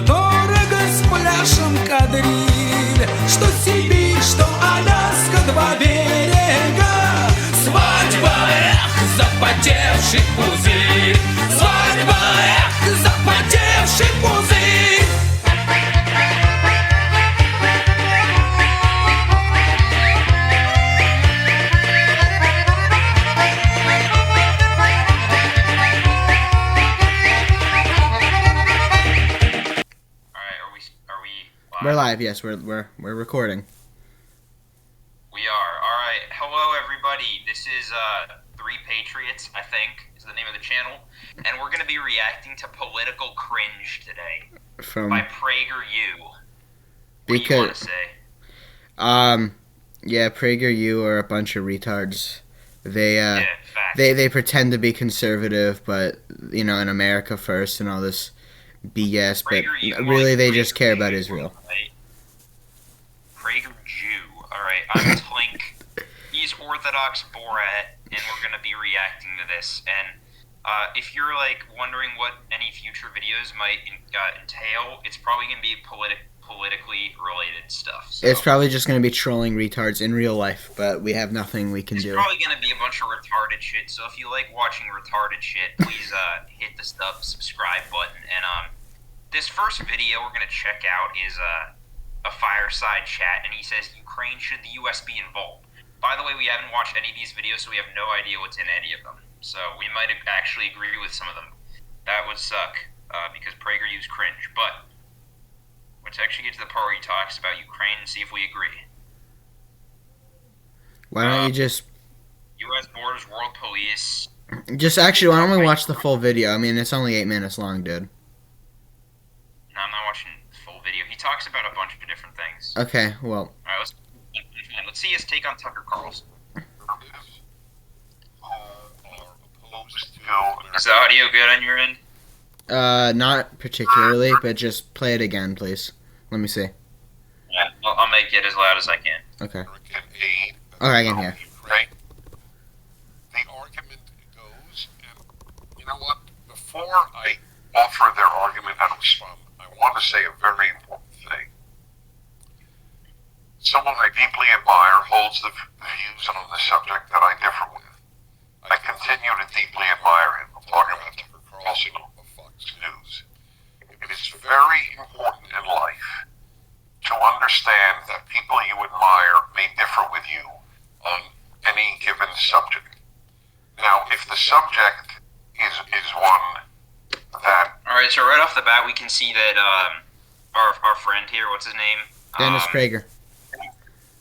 дорого с пляжем кадриль. Что Сибирь, что Аляска, два берега. Свадьба, эх, запотевший пузырь. Свадьба, эх, запотевший пузырь. We're live, yes, we're recording. We are. Alright, hello everybody. This is Three Patriots, I think, is the name of the channel. And we're going to be reacting to Political Cringe today. By PragerU. What do you want to say? Yeah, PragerU are a bunch of retards. They pretend to be conservative, but, you know, in America first and all this BS, but really they just care about Israel. Right? PragerU. Alright, I'm Tlink. He's Orthodox Borat, and we're going to be reacting to this. And if you're, like, wondering what any future videos might entail, it's probably going to be politically related stuff. So. It's probably just going to be trolling retards in real life, but we have nothing we can do. It's probably going to be a bunch of retarded shit, so if you like watching retarded shit, please hit the subscribe button. And this first video we're going to check out is a fireside chat, and he says, Ukraine, should the U.S. be involved? By the way, we haven't watched any of these videos, so we have no idea what's in any of them. So we might actually agree with some of them. That would suck, because PragerU's cringe. But let's actually get to the part where he talks about Ukraine and see if we agree. Why don't you just... U.S. Borders, World Police... Just actually, why don't we watch the full video? I mean, it's only 8 minutes long, dude. No, I'm not watching the full video. He talks about a bunch of different things. Okay, well... Alright, let's see his take on Tucker Carlson. Is the audio good on your end? Not particularly, but just play it again, please. Let me see. Yeah, I'll make it as loud as I can. Okay. Okay, I can hear. Right? The argument goes, and you know what? Before I offer their argument and respond, I want to say a very important thing. Someone I deeply admire holds the views on the subject that I differ with. I continue to deeply admire him. I'm talking about Tucker Carlson on Fox News. It is very important in life to understand that people you admire may differ with you on any given subject. Now, if the subject is one that... Alright, so right off the bat, we can see that our friend here, what's his name? Dennis Prager.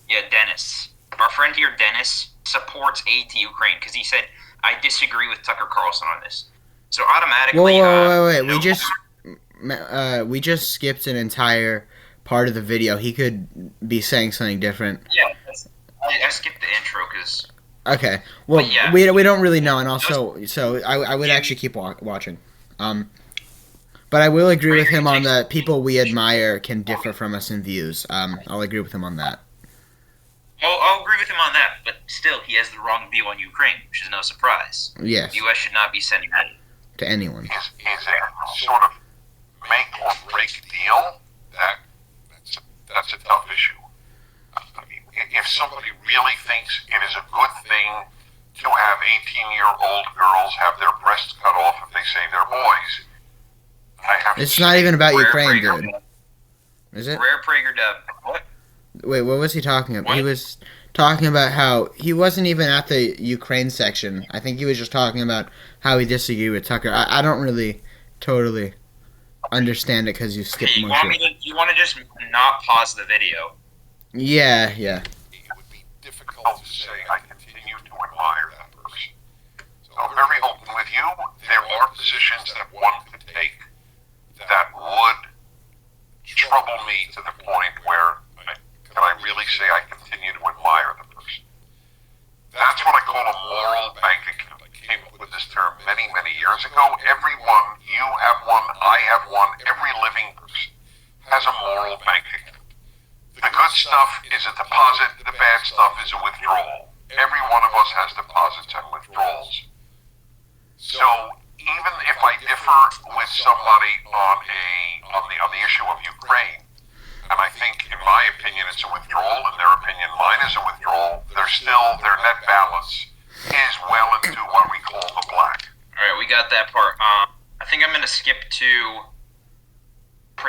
Yeah, Dennis. Our friend here, Dennis, supports aid to Ukraine because he said, I disagree with Tucker Carlson on this. So automatically... Wait. No. We just skipped an entire part of the video. He could be saying something different. Yeah, I skipped the intro because... Okay, well, yeah. we don't really know, and also, so I would actually keep watching. But I will agree with him on that people we admire can differ from us in views. I'll agree with him on that. I'll agree with him on that, but still, he has the wrong view on Ukraine, which is no surprise. Yes. The U.S. should not be sending that to anyone. Is a sort of make or break deal. That's a tough issue. I mean, if somebody really thinks it is a good thing to have 18-year-old girls have their breasts cut off if they say they're boys, I have it's not even about Ukraine, dude. Is it? Rare Prager dub. What? Wait, what was he talking about? What? He was talking about how he wasn't even at the Ukraine section. I think he was just talking about how he disagreed with Tucker. I don't really totally understand it because you skipped Okay, more shit. You want to just not pause the video? Yeah. It would be difficult to say I continue to admire that person. So I'm very open with you. There are positions that one could take that would trouble me to the point where I really say I continue to admire the person. That's what I call a moral bank account. I came up with this term many, many years ago. Everyone, you have one, I have one, every living person has a moral bank account. The good stuff is a deposit, the bad stuff is a withdrawal. Every one of us has deposits and withdrawals. So even if I differ with somebody on the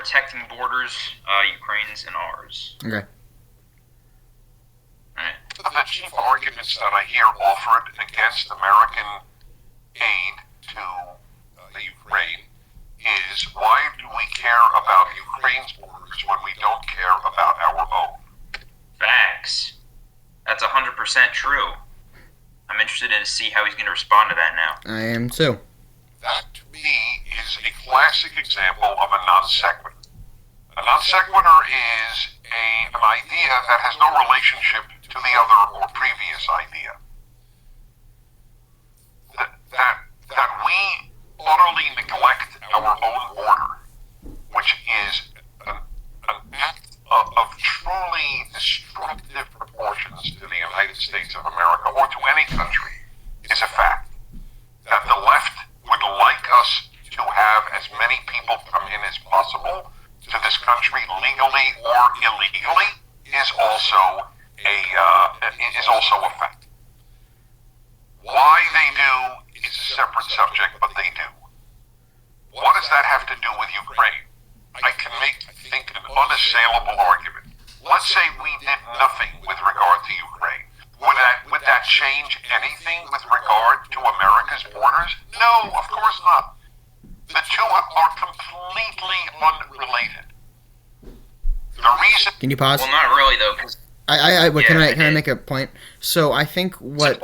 protecting borders, Ukraine's and ours. Okay. The chief arguments that I hear offered against American aid to Ukraine is, why do we care about Ukraine's borders when we don't care about our own? Facts. That's 100% true. I'm interested in to see how he's going to respond to that now. I am too. That, to me, is a classic example of a non sequitur. A non sequitur is an idea that has no relationship to the other or previous idea. That we utterly neglect our own border, which is an act of truly destructive proportions to the United States of America, or to any country, is a fact. That the left would like us to have as many people come in as possible to this country, legally or illegally, is also a fact. Why they do is a separate subject, but they do. What does that have to do with Ukraine? I can make, I think, an unassailable argument. Let's say we did nothing with regard to Ukraine. Would that change anything with regard to America's borders? No, of course not. The two are completely unrelated. The reason... Can you pause? Well, not really, though, because... Can I make a point? So I think what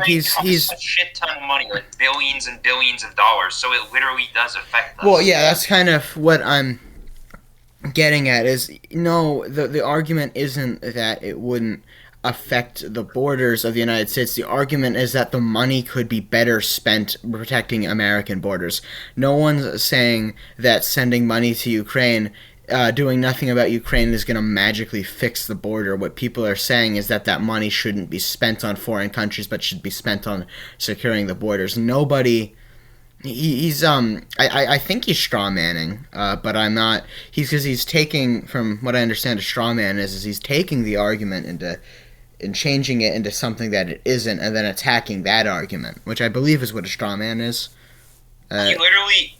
he's a shit ton of money, like billions and billions of dollars. So it literally does affect us. Well, yeah, that's kind of what I'm getting at. Is no, the argument isn't that it wouldn't affect the borders of the United States. The argument is that the money could be better spent protecting American borders. No one's saying that sending money to Ukraine, doing nothing about Ukraine, is going to magically fix the border. What people are saying is that money shouldn't be spent on foreign countries, but should be spent on securing the borders. Nobody... I think he's straw manning, but I'm not. Because he's taking, from what I understand, a straw man is he's taking the argument and changing it into something that it isn't, and then attacking that argument, which I believe is what a straw man is. He literally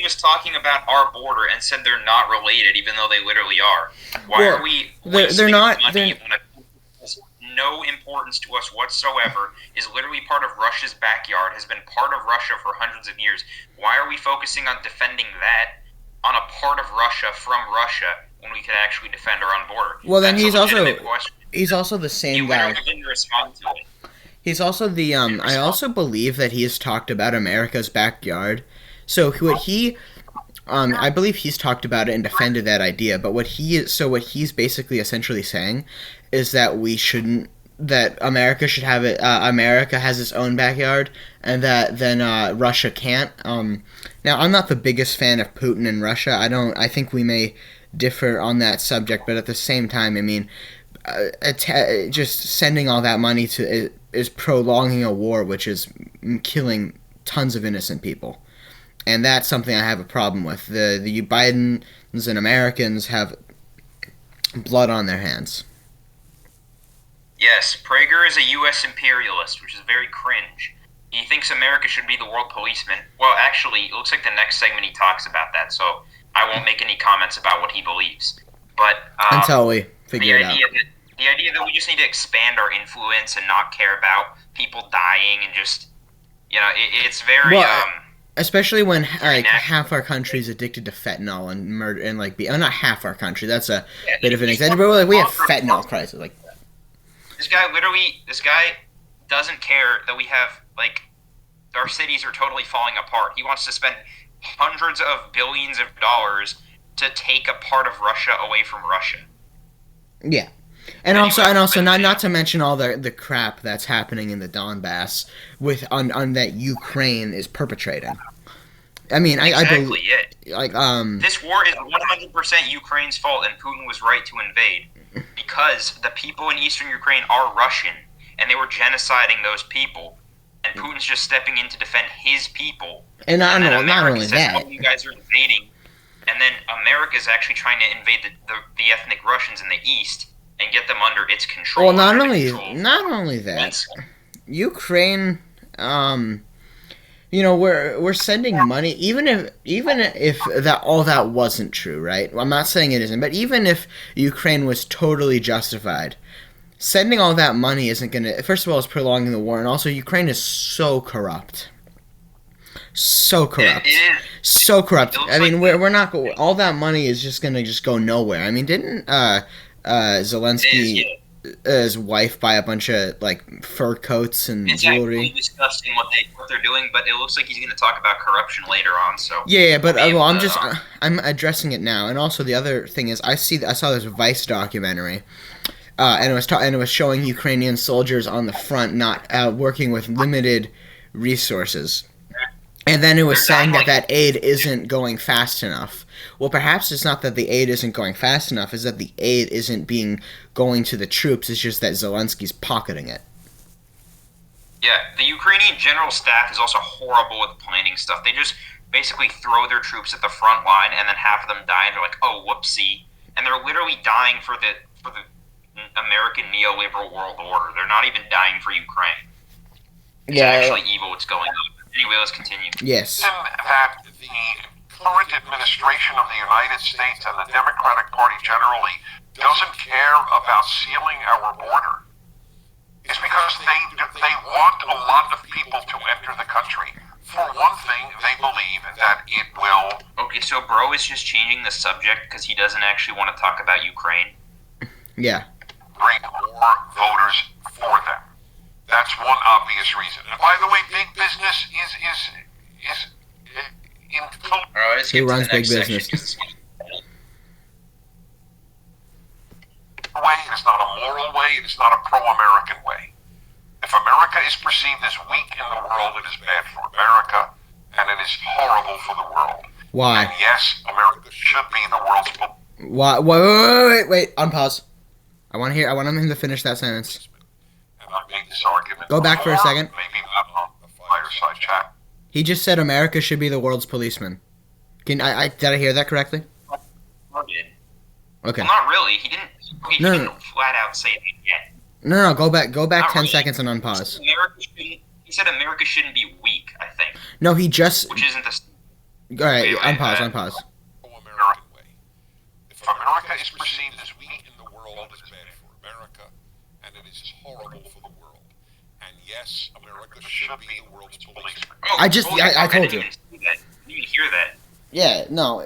was talking about our border and said they're not related, even though they literally are. Why are we? They're not. Money when it has no importance to us whatsoever. Is literally part of Russia's backyard. Has been part of Russia for hundreds of years. Why are we focusing on defending that on a part of Russia from Russia when we could actually defend our own border? Well, then That's he's also the same guy. You didn't respond to it. He's also the I also believe that he has talked about America's backyard. So what he I believe he's talked about it and defended that idea, but what he's basically essentially saying is that that America should have it. America has its own backyard, and that then Russia can't. Now, I'm not the biggest fan of Putin and Russia. I think we may differ on that subject, but at the same time, I mean, just sending all that money to is prolonging a war, which is killing tons of innocent people. And that's something I have a problem with. The Bidens and Americans have blood on their hands. Yes, Prager is a U.S. imperialist, which is very cringe. He thinks America should be the world policeman. Well, actually, it looks like the next segment he talks about that, so I won't make any comments about what he believes. But until we figure it out. The idea that we just need to expand our influence and not care about people dying and just, it's very... especially when half our country is addicted to fentanyl and murder and not half our country. That's a bit of an exaggeration, but we have fentanyl crisis. This guy doesn't care that we have our cities are totally falling apart. He wants to spend hundreds of billions of dollars to take a part of Russia away from Russia. Yeah. And also not to mention all the crap that's happening in the Donbass on that Ukraine is perpetrating. I mean, exactly it. This war is 100% Ukraine's fault, and Putin was right to invade because the people in eastern Ukraine are Russian, and they were genociding those people, and Putin's just stepping in to defend his people. And not only says, that, you guys are invading, and then America's actually trying to invade the ethnic Russians in the east. And get them under its control. Well, not only that, Ukraine, you know, we're sending money, even if that all that wasn't true, right? Well, I'm not saying it isn't, but even if Ukraine was totally justified, sending all that money isn't going to. First of all, it's prolonging the war, and also Ukraine is so corrupt, so corrupt, so corrupt. I mean, we're not. All that money is just going to just go nowhere. I mean, didn't Zelensky? His wife buy a bunch of like fur coats and jewelry. It's discussing what they're doing, but it looks like he's going to talk about corruption later on. So yeah, but well, I'm addressing it now, and also the other thing is I saw this Vice documentary, and it was showing Ukrainian soldiers on the front not working with limited resources, and then it was saying that aid isn't going fast enough. Well, perhaps it's not that the aid isn't going fast enough, it's that the aid isn't going to the troops, it's just that Zelensky's pocketing it. Yeah, the Ukrainian general staff is also horrible with planning stuff. They just basically throw their troops at the front line, and then half of them die, and they're like, oh, whoopsie. And they're literally dying for the American neoliberal world order. They're not even dying for Ukraine. It's actually evil what's going on. Anyway, let's continue. Yes. That the current administration of the United States and the Democratic Party generally doesn't care about sealing our border is because they want a lot of people to enter the country. For one thing, they believe that it will... Okay, so bro is just changing the subject because he doesn't actually want to talk about Ukraine. Yeah. Bring more voters for them. That's one obvious reason. And by the way, big business is in total... He runs big business. Way. It is not a moral way. It is not a pro-American way. If America is perceived as weak in the world, it is bad for America, and it is horrible for the world. Why? And yes, America should be the world's... Why? Wait. Unpause. I want him to finish that sentence. And I made this argument. Go back for a second. Maybe not on the fireside chat. He just said America should be the world's policeman. Did I hear that correctly? Okay. Well, not really. He didn't flat out say it yet. No, go back Not 10 really. seconds and unpause. He said America shouldn't be weak, I think. No, he just... Which isn't the... Alright, unpause. Pro-American way. If America is perceived as weak in the world, it is bad for America, and it is horrible for the world. And yes, America should be the world's policeman. Oh, I told you. I didn't even hear that. Yeah, no,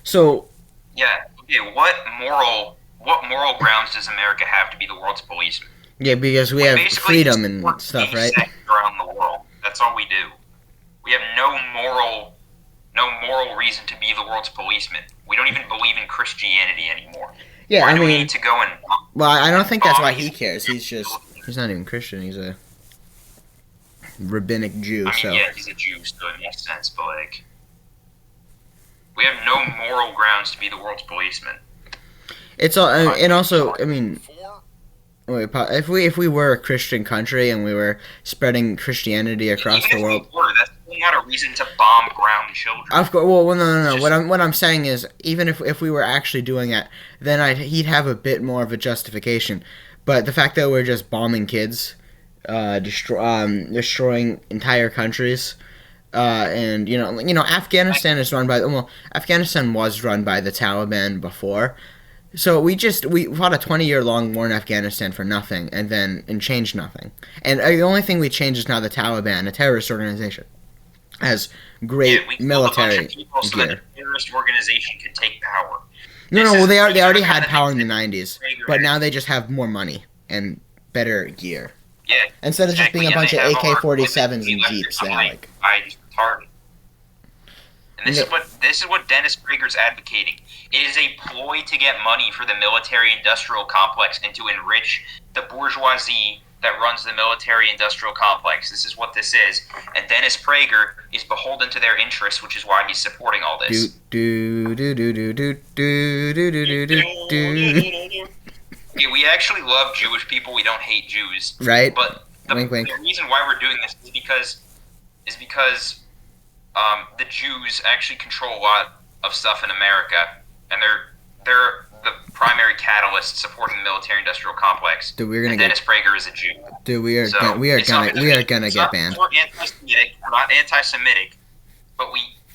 So... Yeah, okay, what moral grounds does America have to be the world's policeman? Yeah, because we have freedom and stuff, right? Around the world. That's all we do. We have no moral reason to be the world's policeman. We don't even believe in Christianity anymore. Yeah, Why do we need to go and... Well, I don't think that's why he cares. He's not even Christian. He's a rabbinic Jew, so... Yeah, he's a Jew, so it makes sense, but, like... We have no moral grounds to be the world's policeman. It's all... And also, I mean... If we were a Christian country and we were spreading Christianity across the world... That's not a reason to bomb ground children. Of course, well, no. What I'm saying is, even if we were actually doing that, then he'd have a bit more of a justification. But the fact that we're just bombing kids, destroying entire countries, and Afghanistan is run by Afghanistan was run by the Taliban before. So we fought a 20-year-long war in Afghanistan for nothing, and changed nothing. And the only thing we changed is now the Taliban, a terrorist organization, has great military gear. So that a terrorist organization can take power. No. They already had power in the 90s, but now they just have more money and better gear. Yeah. Instead of just being a bunch of AK-47s and Jeeps, they have like. Retarded. And this is what Dennis Prager's advocating. It is a ploy to get money for the military-industrial complex and to enrich the bourgeoisie that runs the military-industrial complex. This is what this is. And Dennis Prager is beholden to their interests, which is why he's supporting all this. Yeah, we actually love Jewish people. We don't hate Jews. Right. But the reason why we're doing this is because the Jews actually control a lot of stuff in America, and they're the primary catalyst supporting the military-industrial complex. Dude, we're gonna and get. Dennis Prager is a Jew. Dude, we are So, gonna get banned. We're anti-Semitic. We're not anti-Semitic, but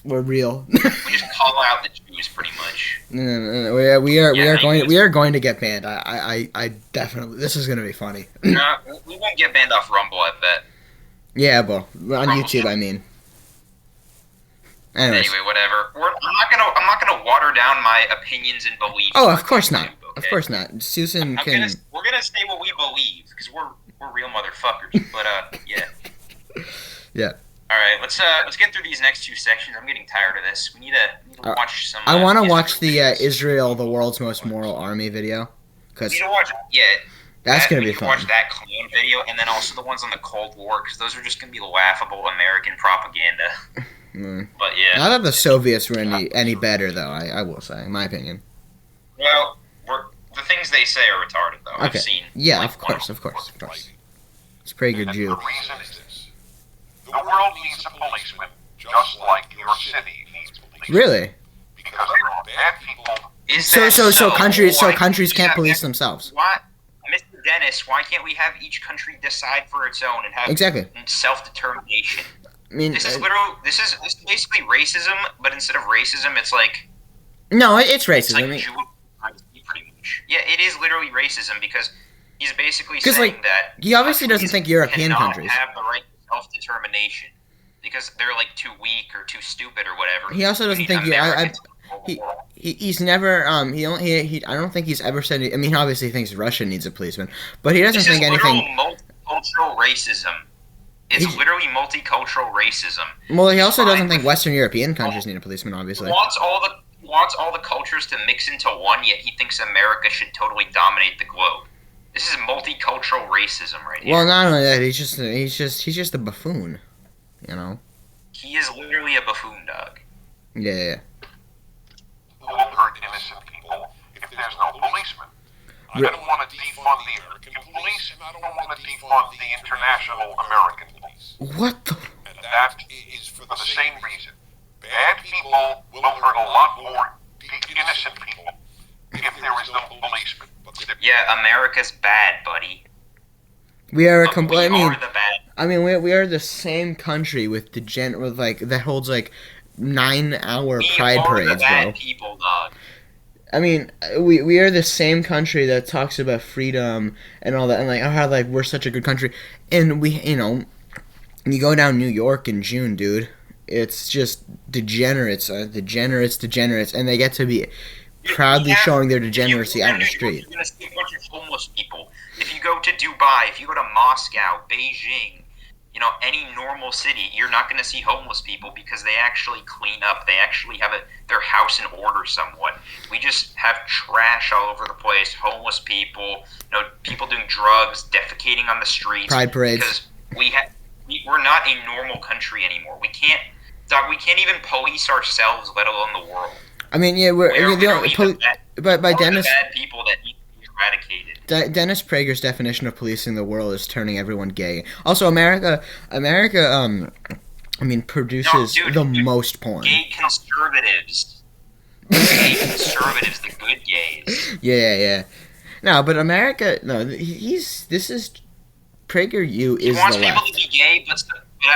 We're real. we just call out the Jews pretty much. No. We are going to get banned. I definitely. This is gonna be funny. No, we won't get banned off Rumble, I bet. Yeah, well, on YouTube, I mean. Anyways. Anyway, whatever. I'm not gonna water down my opinions and beliefs. Oh, of course not. Okay? Of course not. Susan can. We're gonna say what we believe because we're real motherfuckers. But yeah. Yeah. All right, let's get through these next two sections. I'm getting tired of this. We need to watch some. I want to watch Israel the videos. Israel, the world's most moral army video, because We need to watch. Yeah. that's gonna we be need to fun. Watch that clone video, and then also the ones on the Cold War, because those are just gonna be laughable American propaganda. But yeah. Not that the Soviets were any better, though. I will say, in my opinion. Well, the things they say are retarded, though. Okay. I've seen. Yeah, like, of course. It's PragerU. And the reason is this. The world needs a policeman just like your city needs policemen. Really? Because there are bad people. Is So that countries can't police themselves. Why, Mr. Dennis? Why can't we have each country decide for its own and have Exactly. self-determination? I mean, This is basically racism, but instead of racism, it's like no, it's it's racism. like I mean, Jewish supremacy, pretty much. Yeah, it is literally racism because he's basically 'Cause, saying like, that he obviously doesn't countries think European cannot countries. have the right to self-determination because they're like too weak or too stupid or whatever. He also doesn't We think need Americans to he- control the world. he's never I don't think he's ever said. I mean, he obviously thinks Russia needs a policeman, but he doesn't This think is anything. literal multicultural racism. It's He's- literally multicultural racism. Well, he also Fine. doesn't think Western European countries need a policeman. He Obviously, wants all the cultures to mix into one, yet he thinks America should totally dominate the globe. This is multicultural racism right here. well, not only that, he's just a buffoon. You know. He is literally a buffoon, dog. Yeah. Who will hurt innocent people if there's no policeman? I don't want to defund the American police, and I don't want to defund the international American police. What the? And that is for the same reason. Bad people will hurt a lot more innocent people if there is no policeman. Yeah, America's bad, buddy. We are a But complete. we are the bad. I mean, we are the same country with that holds like 9-hour We pride are parades, the bad bro. people, dog. I mean, we are the same country that talks about freedom and all that, and like how like we're such a good country, and you go down New York in June, dude. It's just degenerates, and they get to be proudly showing their degeneracy out in the street. You're gonna see a bunch of homeless people. If you go to Dubai, if you go to Moscow, Beijing, any normal city, you're not going to see homeless people because they actually clean up. They actually have their house in order somewhat. We just have trash all over the place. Homeless people, people doing drugs, defecating on the streets. Pride parades. Because we're not a normal country anymore. We can't even police ourselves, let alone the world. I mean, yeah, We're the literally but by the Dennis bad people that need to be eradicated. Dennis Prager's definition of policing the world is turning everyone gay. Also, America, produces the most porn. Gay conservatives. Gay conservatives, the good gays. Yeah. No, but America, PragerU He is wants the people left. to be gay, but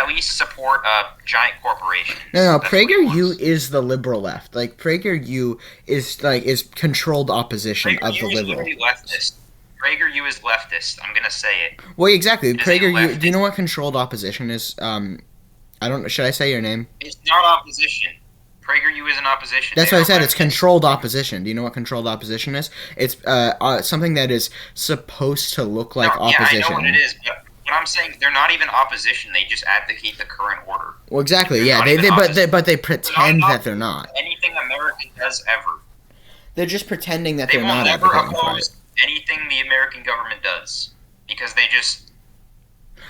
at least support giant corporations. No, That's what he PragerU wants. is the liberal left. Like PragerU is controlled opposition of the PragerU is liberal. literally leftist. PragerU is leftist. I'm gonna say it. Well, exactly. It is a PragerU. Do you leftist. know what controlled opposition is? I don't. Should I say your name? It's not opposition. PragerU isn't opposition. That's They what I are said. It's leftist. controlled opposition. Do you know what controlled opposition is? It's something that is supposed to look like No, yeah, opposition. I know what it is, but I'm saying they're not even opposition. They just advocate the current order. Well, exactly. They're Yeah. not They even opposition. but they pretend that they're not. Anything America does ever. They're just pretending that They they're will not never advocating for it. oppose anything the American government does because they just.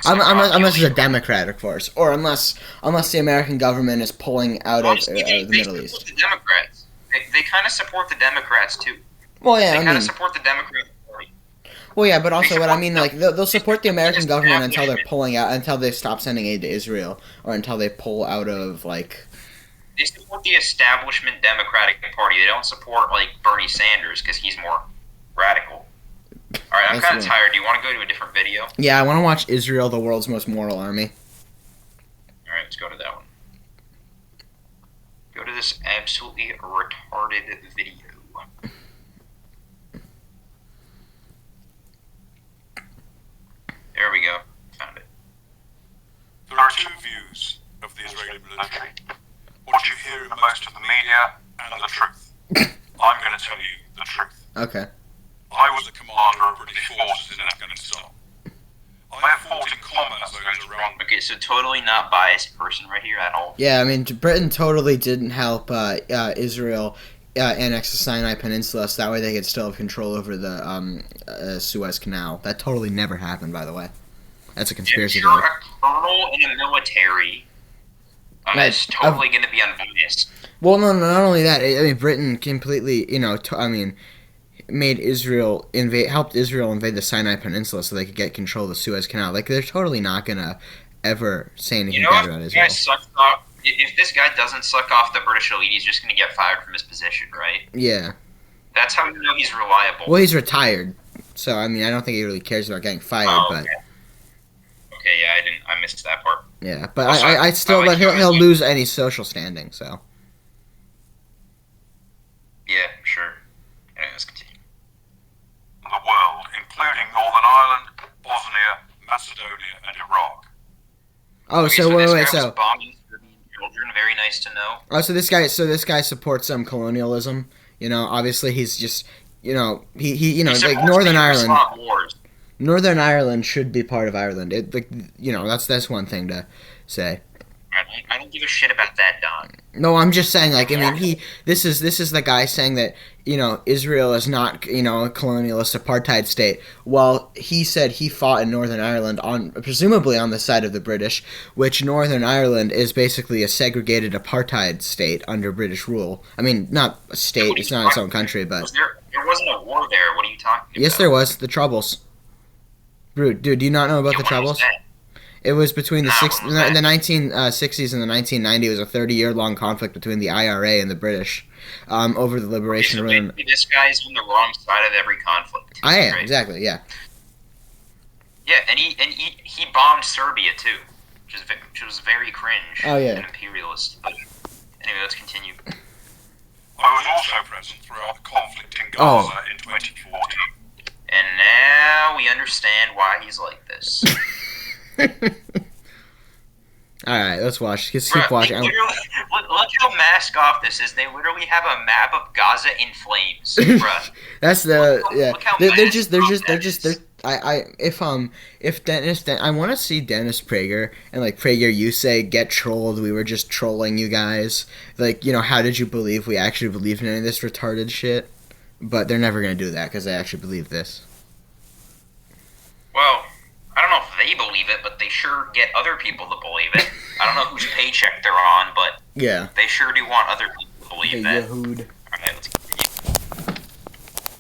Unless it's a Democrat, of course, or unless the American government is pulling out of Honestly, the Middle support East. The Democrats. They kind of support the Democrats too. Well, They yeah, I kind mean, of support the Democrat Party. well, yeah, but also they what I support mean, them. like they'll support the American government until they're establishment. pulling out, until they stop sending aid to Israel, or until they pull out of like. They support the establishment Democratic Party. They don't support like Bernie Sanders because he's more radical. Alright, I'm kind of tired. Do you want to go to a different video? Yeah, I want to watch Israel, the world's most moral army. Alright, let's go to that one. Go to this absolutely retarded video. There we go. Found it. There are two views of the Israeli military. What you hear in most of the media and the truth. I'm going to tell you the truth. Okay. I was the commander of British forces in Afghanistan. I have fought in combat zones around. Okay, so totally not biased person right here at all. Yeah, I mean, Britain totally didn't help Israel annex the Sinai Peninsula, so that way they could still have control over the Suez Canal. That totally never happened, by the way. That's a conspiracy If you're theory. a colonel in the military, it's totally going to be unbiased. Well, no, not only that. I mean, Britain completely, made Israel helped Israel invade the Sinai Peninsula so they could get control of the Suez Canal. Like, they're totally not gonna ever say anything bad about Israel. If this guy doesn't suck off the British elite, he's just gonna get fired from his position, right? Yeah. That's how you know he's reliable. Well, he's retired, so I mean, I don't think he really cares about getting fired. Okay. Okay, yeah, I missed that part. Yeah, but also, but he'll lose any social standing. So. Yeah, sure. Yeah, let's continue. The world, including Northern Ireland, Bosnia, Macedonia, and Iraq. Oh, okay, so wait, so bombing children. Very nice to know. Oh, so this guy supports some colonialism. You know, obviously he's just, he like Northern Ireland. Northern Ireland should be part of Ireland. That's one thing to say. I don't give a shit about that, Don. No, I'm just saying, like, I mean, this is the guy saying that, Israel is not, a colonialist apartheid state. Well, he said he fought in Northern Ireland presumably on the side of the British, which Northern Ireland is basically a segregated apartheid state under British rule. I mean, not a state, it's not its own country, but... There wasn't a war there, what are you talking about? Yes, there was, the Troubles. Dude, do you not know about the Troubles? It was between the 1960s and the 1990s. It was a 30-year-long conflict between the IRA and the British over the liberation of Ireland. This guy's on the wrong side of every conflict. I am, exactly, yeah. Yeah, and he bombed Serbia too, which was very cringe. Oh, yeah. And imperialist. But anyway, let's continue. I was also present throughout the conflict in Gaza in 2014. And now we understand why he's like this. Alright, let's watch. Let's keep watching. Look how mask off this is. They literally have a map of Gaza in flames, bruh. That's the Look how if Dennis, I want to see Dennis Prager and like PragerU say, "Get trolled. We were just trolling you guys." Like, how did you believe we actually believed in any of this retarded shit? But they're never gonna do that because they actually believe this. Well, I don't know if they believe it, but they sure get other people to believe it. I don't know whose paycheck they're on, but yeah, they sure do want other people to believe that. Yahud. Alright, let's continue.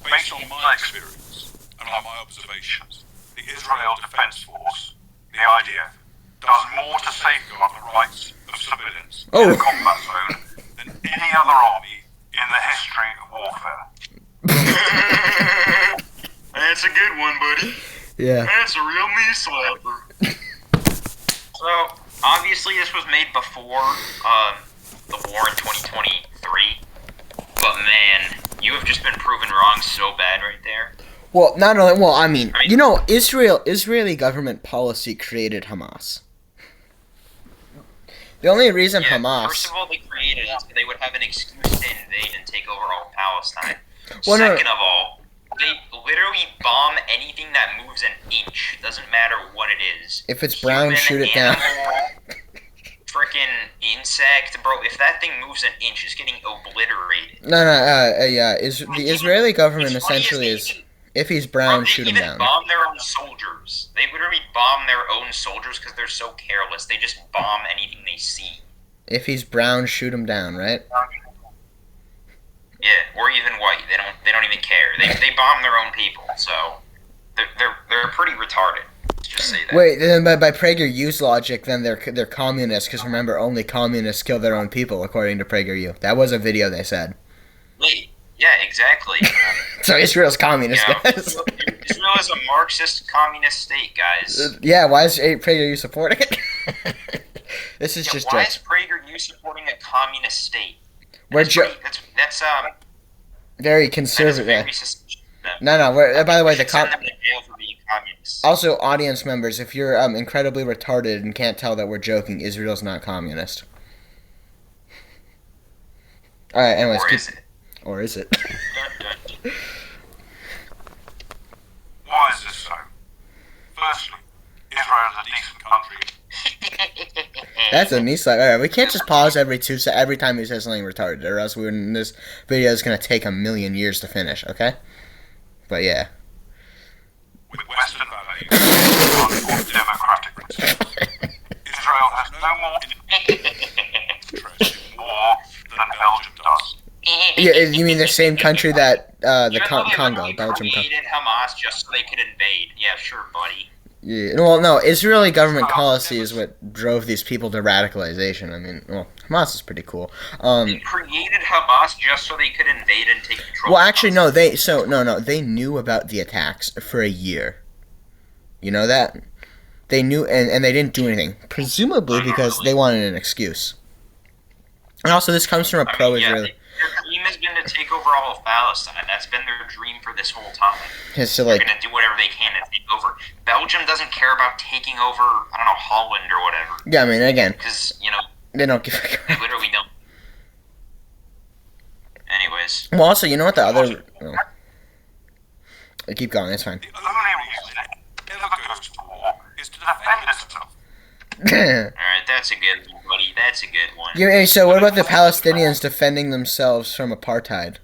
Based on my experience and on my observations, the Israel Defense Force, the IDF, does more to safeguard the rights of civilians in a combat zone than any other army in the history of warfare. That's a good one, buddy. Yeah. That's a real knee slapper. So, obviously this was made before the war in 2023. But man, you have just been proven wrong so bad right there. Well, I mean, Israeli government policy created Hamas. The only reason Hamas... First of all, they created it so they would have an excuse to invade and take over all Palestine. Well, Second of all, they literally bomb anything that moves an inch. Doesn't matter what it is. If it's brown, shoot it down. Frickin' insect, bro. If that thing moves an inch, it's getting obliterated. The Israeli government essentially is, if he's brown, shoot him down. They even bomb their own soldiers. They literally bomb their own soldiers because they're so careless. They just bomb anything they see. If he's brown, shoot him down, right? Yeah, or even white. They don't even care. They bomb their own people, so they're pretty retarded. Let's just say that. Wait, then by PragerU's logic, then they're communists, because remember, only communists kill their own people, according to PragerU. That was a video they said. Wait, yeah, exactly. So Israel's communist, Yeah. guys. Israel is a Marxist communist state, guys. Yeah, why is PragerU supporting it? This is just why jokes. is PragerU supporting a communist state? We're That's very conservative. very suspicious. No. By the way, the send them to jail for being communists. also audience members, if you're incredibly retarded and can't tell that we're joking, Israel's not communist. All right. Anyways, or is it? Why is this so? Firstly, Israel is a decent country. That's a knee slap. All right, we can't just pause every time he says something retarded, or else this video is gonna take 1,000,000 years to finish. Okay? But yeah. With Western values on democratic principles, Israel has no more interest in war than Belgium does. Yeah, you mean the same country that Congo, Belgium. Created Hamas just so they could invade. Yeah, sure, buddy. Yeah, well, no, Israeli government policy is what drove these people to radicalization. I mean, well, Hamas is pretty cool. They created Hamas just so they could invade and take control. Well, actually, no, they knew about the attacks for a year. You know that? They knew, and they didn't do anything, presumably because they wanted an excuse. And also, this comes from a pro-Israeli. Their dream has been to take over all of Palestine. That's been their dream for this whole time. Yeah, so, They're going to do whatever they can to take over. Belgium doesn't care about taking over, I don't know, Holland or whatever. Yeah, I mean, again, because, they don't give a they crap. literally don't. Anyways. Well, also, you know what the other... Oh. Keep going, it's fine. The only reason it ever goes to war is to defend itself. Alright, that's a good one, buddy. That's a good one. Yeah, so what about the Palestinians defending themselves from apartheid?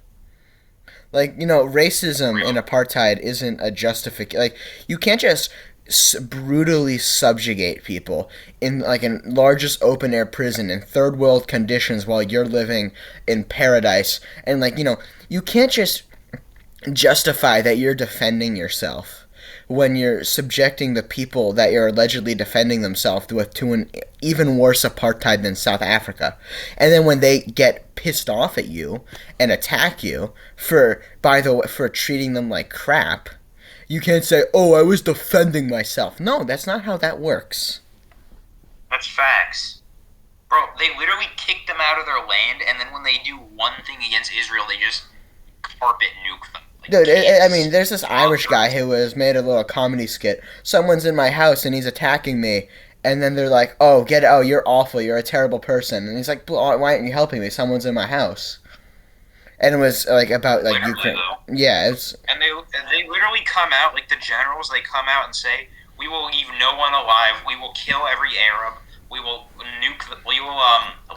Like, racism in apartheid isn't a justification. Like, you can't just brutally subjugate people in, like, a largest open-air prison in third world conditions while you're living in paradise. And, like, you can't just justify that you're defending yourself when you're subjecting the people that you're allegedly defending themselves to an even worse apartheid than South Africa. And then when they get pissed off at you and attack you for treating them like crap, you can't say, "Oh, I was defending myself." No, that's not how that works. That's facts. Bro, they literally kicked them out of their land, and then when they do one thing against Israel, they just carpet nuke them. Dude, I mean, there's this Irish guy who has made a little comedy skit. Someone's in my house and he's attacking me, and then they're like, "Oh, you're awful, you're a terrible person." And he's like, "Why aren't you helping me? Someone's in my house." And it was like about like literally, Ukraine. though. Yeah, it's. And they literally come out, like the generals, they come out and say, "We will leave no one alive. We will kill every Arab. We will we will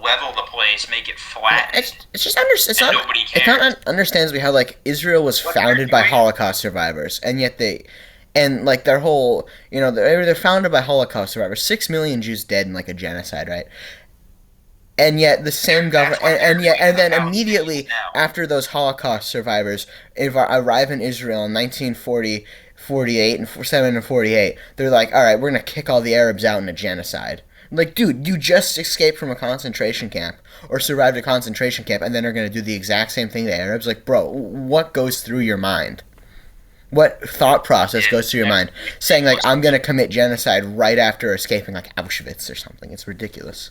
level the place, make it flat." It's just nobody cares. It's not understands me how like Israel was founded by Holocaust survivors, and yet their whole they're founded by Holocaust survivors. 6 million Jews dead in like a genocide, right? And yet the same government, and then immediately after those Holocaust survivors arrive in Israel in 1940, 48, and 47 and 48, they're like, "All right, we're gonna kick all the Arabs out in a genocide." Like, dude, you just escaped from a concentration camp or survived a concentration camp and then are going to do the exact same thing to Arabs? Like, bro, what goes through your mind? What thought process goes through your mind? Saying, like, I'm going to commit genocide right after escaping, like, Auschwitz or something. It's ridiculous.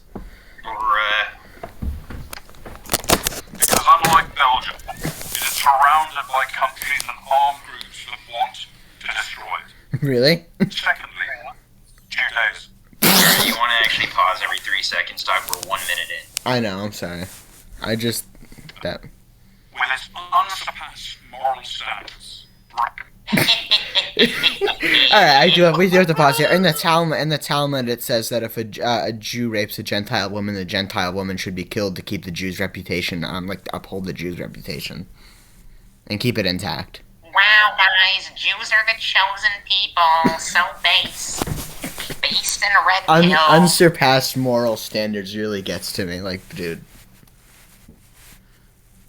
Because unlike Belgium, it is surrounded by countries and armed groups that want to destroy it. Really? Secondly, Judaism. You want to actually pause every 3 seconds, Doc? We're 1 minute in. I know, I'm sorry. With its unsurpassed moral standards. Alright, we do have to pause here. In the Talmud, it says that if a Jew rapes a Gentile woman, the Gentile woman should be killed to keep the Jew's reputation, uphold the Jew's reputation. And keep it intact. Wow, guys, Jews are the chosen people. So base. Based in red pill. Unsurpassed moral standards really gets to me. Like, dude.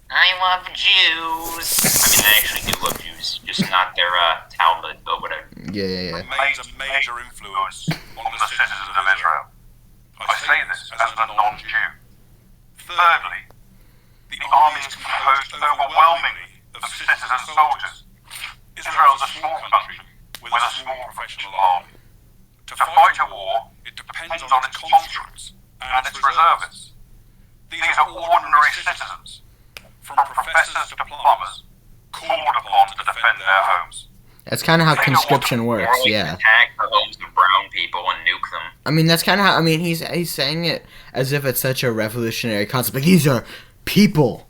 I love Jews. I mean, I actually do love Jews, just not their Talmud, but whatever. Yeah. Remains a major influence on the citizens of Israel. I say this as a non-Jew. Thirdly, the army is composed overwhelmingly of citizen soldiers. professors to plumbers, called upon to defend their homes. That's kind of how conscription works, Morally yeah. attack the homes of brown people and nuke them. I mean, that's kind of how. I mean, he's saying it as if it's such a revolutionary concept. Like, these are people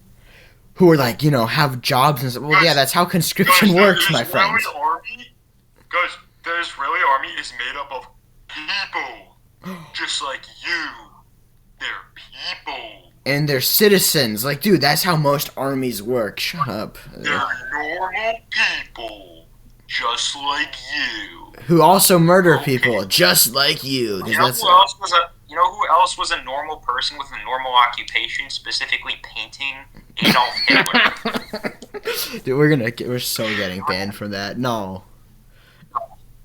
who are like, have jobs and stuff. Well, yeah, that's how conscription works, my friends. Guys, the Israeli army is made up of people, just like you. They're people. And they're citizens. Like, dude, that's how most armies work. Shut up. They're normal people, just like you. Who also murder people, just like you. You know who else was a normal person with a normal occupation, specifically painting? Adolf Hitler. Dude, we're so getting banned from that. No.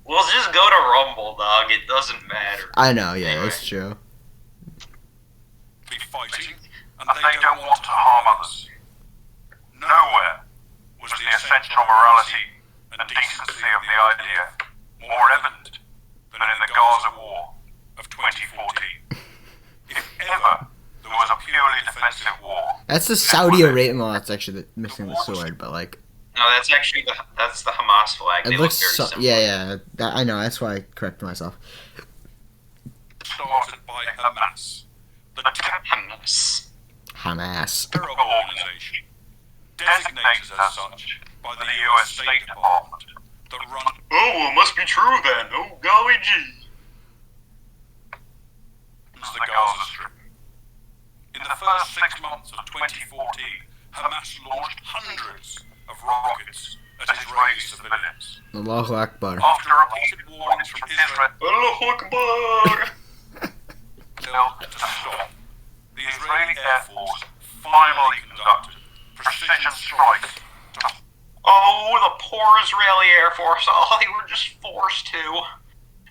We'll just go to Rumble, dog. It doesn't matter. I know, yeah, that's true. Be fighting, and they don't want to harm others. Nowhere was the essential morality and decency of the idea more evident than in the Gaza War of 2014. If ever there was a purely defensive war. That's the Saudi Arabian. Well, that's actually missing the sword, but like. No, that's actually that's the Hamas flag. It they looks look very similar. yeah. I know. That's why I corrected myself. Started by Hamas, the Hamas. terror organization, designated as such by the U.S. State Department, that run. Oh, well, it must be true then. Oh, golly gee. The Gaza Strip. In the first 6 months of 2014, Hamas launched hundreds of rockets at Israeli civilians. Allahu Akbar. After repeated warnings from Israel Allahu Akbar. to stop, the Israeli Air Force finally conducted precision strikes to Oh, the poor Israeli Air Force. Oh, they were just forced to.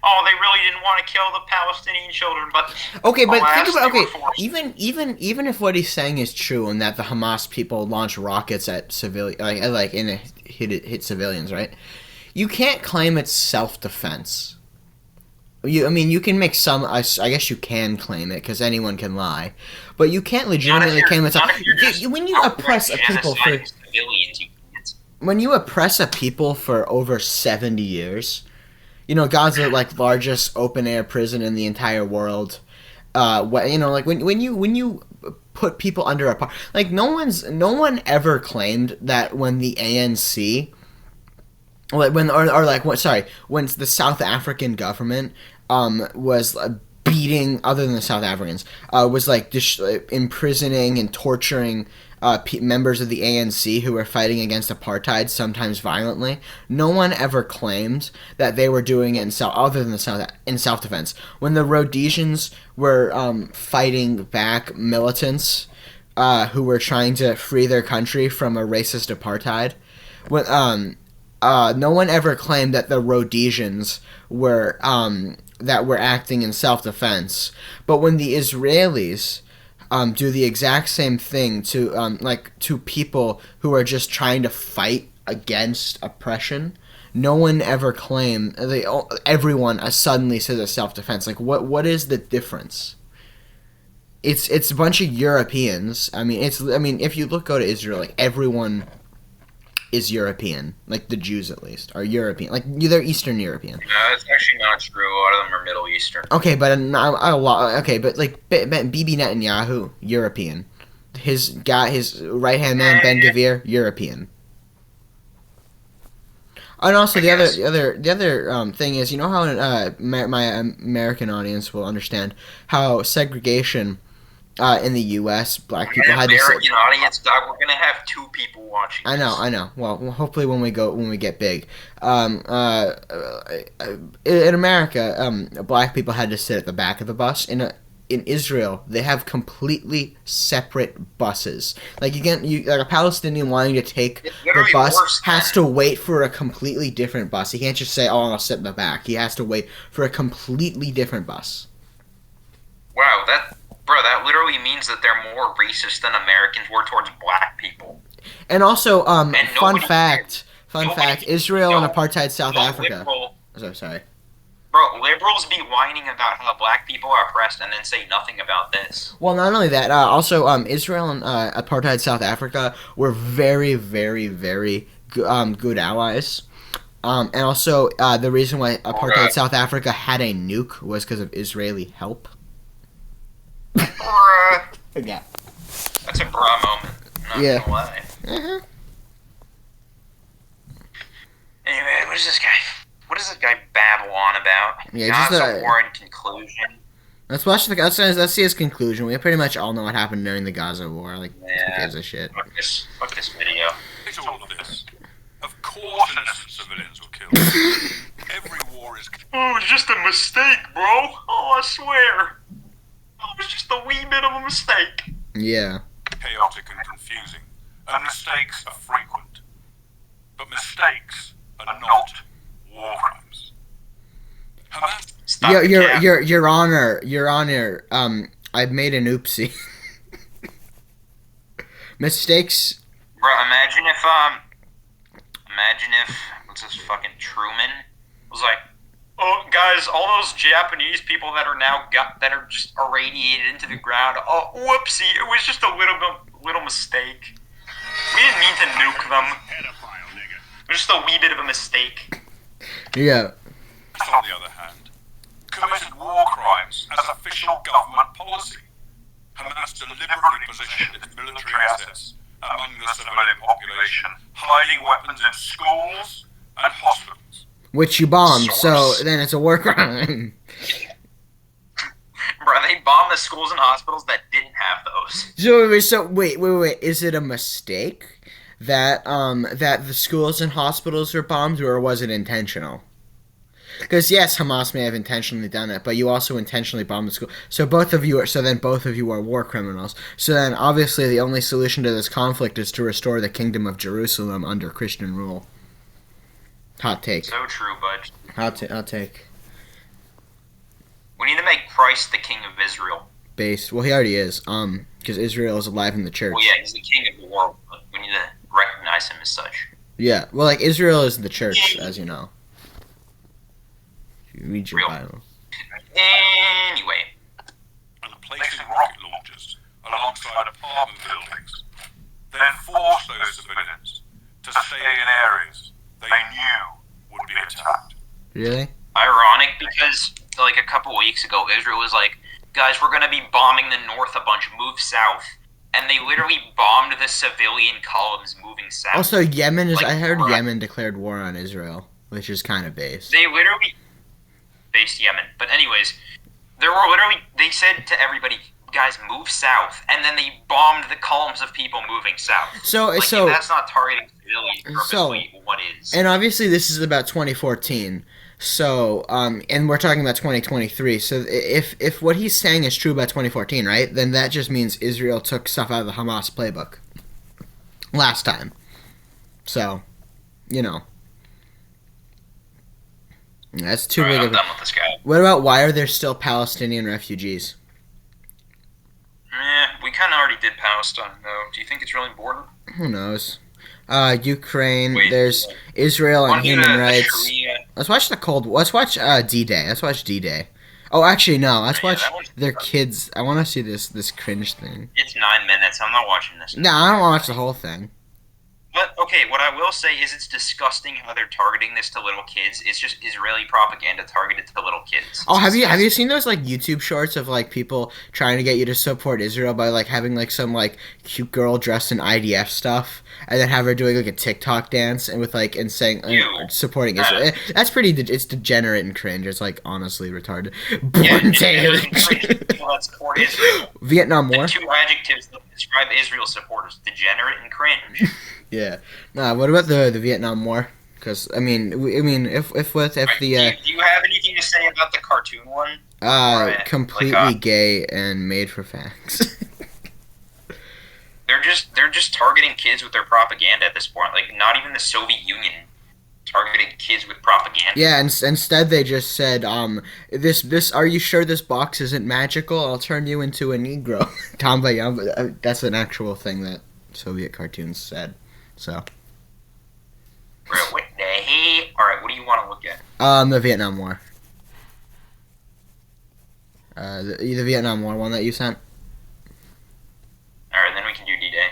Oh, they really didn't want to kill the Palestinian children, but Okay, but alas, think about they were forced. even if what he's saying is true and that the Hamas people launch rockets at civilian hit civilians, right? You can't claim it's self-defense. You can make some. I guess you can claim it because anyone can lie, but you can't legitimately claim it's. When you oppress a people for civilians, you can't. When you oppress a people for over 70 years. Gaza, like, largest open air prison in the entire world. When you put people under a like, no one ever claimed that when the ANC, when the South African government was beating, other than the South Africans, was like imprisoning and torturing members of the ANC who were fighting against apartheid, sometimes violently. No one ever claimed that they were doing it in self-defense. When the Rhodesians were fighting back militants who were trying to free their country from a racist apartheid, no one ever claimed that the Rhodesians were acting in self-defense. But when the Israelis do the exact same thing to people who are just trying to fight against oppression, no one ever claimed. Everyone suddenly says it's self-defense. Like, what is the difference? It's a bunch of Europeans. If you go to Israel, like, everyone is European. Like, the Jews, at least, are European. Like, they're Eastern European. No, that's actually not true. A lot of them are Middle Eastern. Okay, but like, Bibi Netanyahu, European. His right-hand man, Ben Gvir, European. And also, the other thing is, how my American audience will understand how segregation in the U.S., black people had to. American audience, dog. We're gonna have 2 people watching. I know. Well, hopefully when we get big, in America, black people had to sit at the back of the bus. In Israel, they have completely separate buses. Like, like a Palestinian wanting to take the bus has to wait for a completely different bus. He can't just say, "Oh, I'll sit in the back." He has to wait for a completely different bus. Wow, that literally means that they're more racist than Americans were towards black people. And also, fun fact, Israel and apartheid South Africa. Liberal, sorry. Bro, liberals be whining about how black people are oppressed and then say nothing about this. Well, not only that, also Israel and apartheid South Africa were very, very, very good allies. And also, the reason why apartheid South Africa had a nuke was because of Israeli help. Bruh. Yeah. That's a bra moment. Not Yeah. gonna lie. Uh-huh. Anyway, what does this guy babble on about? Yeah, just Gaza war in conclusion. Let's see his conclusion. We pretty much all know what happened during the Gaza war. Like, who gives a shit? Fuck this video. It's all of this. Of course innocent civilians were killed. Every war is... Oh, it was just a mistake, bro. Oh, I swear. Oh, it was just a wee bit of a mistake. Yeah. chaotic and confusing, and mistakes are frequent. But mistakes are not war crimes. Hamas... Stop the cap. Your Honor, I've made an oopsie. Mistakes. Bro, imagine if what's this fucking Truman was like, oh guys, all those Japanese people that are now that are just irradiated into the ground. Oh, whoopsie! It was just a little mistake. We didn't mean to nuke them. It was just a wee bit of a mistake. Yeah. On the other hand, committed war crimes as official government policy. Hamas deliberately positioned its military assets among the civilian population, hiding weapons in schools and hospitals. Which you bombed, so then it's a war crime. Bro, they bombed the schools and hospitals that didn't have those. So wait. Is it a mistake that that the schools and hospitals were bombed, or was it intentional? Because yes, Hamas may have intentionally done it, but you also intentionally bombed the school. So both of you are war criminals. So then obviously the only solution to this conflict is to restore the kingdom of Jerusalem under Christian rule. Hot take. So true, bud. Hot take. We need to make Christ the king of Israel. Based. Well, he already is. Because Israel is alive in the church. Well, yeah, he's the king of the world, but we need to recognize him as such. Yeah. Well, like Israel is the church, as you know. You read your Real. Bible. Anyway, And placing rocket launchers alongside apartment buildings, then forced those civilians to stay in areas they knew would be attacked. Really? ironic because like a couple weeks ago, Israel was like, guys, we're going to be bombing the north a bunch, move south. And they literally bombed the civilian columns moving south. Also, Yemen is. Like, I heard right. Yemen declared war on Israel, which is kind of based. They literally based Yemen. But anyways, they said to everybody, guys, move south, and then they bombed the columns of people moving south. So if that's not targeting civilians purposely, what is? And obviously, this is about 2014. So, and we're talking about 2023. So, if what he's saying is true about 2014, right? Then that just means Israel took stuff out of the Hamas playbook last time. So, you know, that's too big I'm of a. done with this guy. What about why are there still Palestinian refugees? We kind of already did Palestine, though. Do you think it's really important? Who knows? Ukraine. Wait, there's Israel and On human the rights. Sharia- Let's watch Let's watch D-Day. Let's watch D-Day. Oh, actually, no. Let's Yeah, watch that one's- their kids. I want to see this cringe thing. It's 9 minutes. I'm not watching this. No, I don't want to watch the whole thing. But, okay, what I will say is it's disgusting how they're targeting this to little kids. It's just Israeli propaganda targeted to little kids. Oh, have you seen those like YouTube shorts of like people trying to get you to support Israel by like having like some like cute girl dressed in IDF stuff, and then have her doing like a TikTok dance and with like and saying supporting Israel? That's pretty. It's degenerate and cringe. It's like honestly retarded. Born People that support Israel. Vietnam War. The two adjectives that describe Israel supporters: degenerate and cringe. Yeah. Nah. What about the Vietnam War? Because if the Do you have anything to say about the cartoon one? completely gay and made for facts. They're just targeting kids with their propaganda at this point. Like not even the Soviet Union targeting kids with propaganda. Yeah, and instead they just said, this. Are you sure this box isn't magical? I'll turn you into a Negro. Tomba. That's an actual thing that Soviet cartoons said. So. Bro, what the hey? All right, what do you want to look at? The Vietnam War. The Vietnam War one that you sent. All right, then we can do D-Day.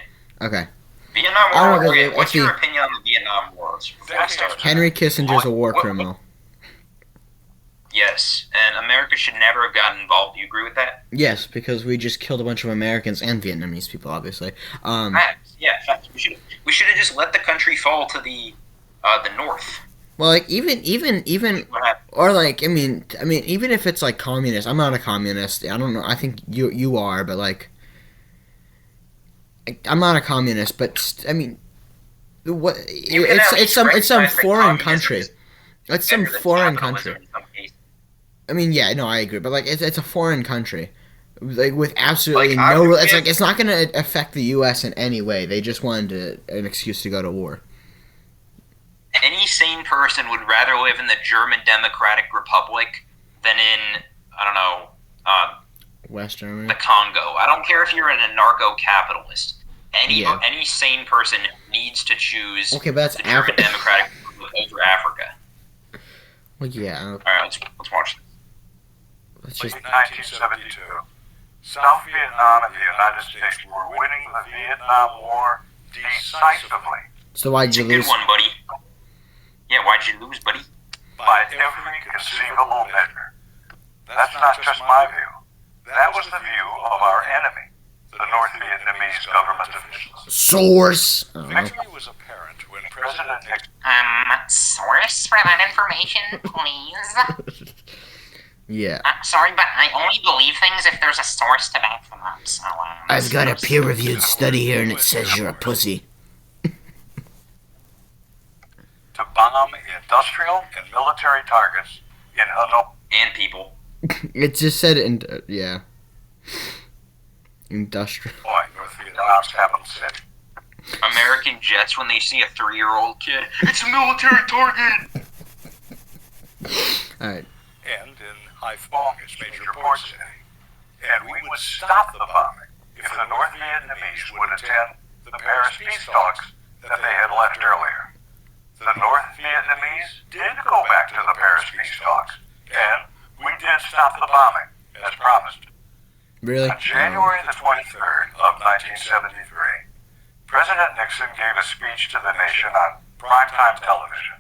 Okay. Vietnam I don't War. know, Okay, let's what's your see. opinion on the Vietnam War? Before we start? Henry Kissinger's a war What- criminal. Yes, and America should never have gotten involved. Do you agree with that? Yes, because we just killed a bunch of Americans and Vietnamese people, obviously. Facts. Yeah, facts. We should have just let the country fall to the North. Well, like even What happened? or like I mean even if it's like communist, I'm not a communist. I don't know. I think you are, but like I'm not a communist. But I mean, what? You can at It's least some recognize that foreign communism country. is It's some better than foreign capitalism country. in some cases. I mean, yeah, no, I agree, but like it's a foreign country, like with absolutely Like, I no. would It's give- like it's not going to affect the U.S. in any way. They just wanted an excuse to go to war. Any sane person would rather live in the German Democratic Republic than in, I don't know, West Germany. the Congo. I don't care if you're an anarcho-capitalist. Yeah. Any sane person needs to choose Okay, but that's the German Africa. Democratic Republic over Africa. Well, yeah. All right, let's watch this. Let's just. Late 1972, South Vietnam and the United States were winning the Vietnam War decisively So why'd It's you a good lose? one, buddy. Yeah, why'd you lose, buddy? by every conceivable measure. That's not just my view. That was the view of our enemy, the North Vietnamese government officials. Source. I don't know. Victory was apparent when President Nixon Source for that information, please? Yeah. Sorry, but I only believe things if there's a source to back them up, so, I've got a peer-reviewed study here, and it says you're a pussy. to bomb industrial and military targets in Hanoi. And people. It just said yeah. Industrial. North Vietnam's capital city. American jets when they see a 3-year-old kid. It's a military target! All right. And in Haiphong, its major port city. And we would stop the bombing if the North Vietnamese would attend the Paris peace talks that they had left earlier. The North Vietnamese did go back to the Paris peace talks, and we did stop the bombing, as promised. Really? On January the 23rd of 1973, President Nixon gave a speech to the nation on primetime television,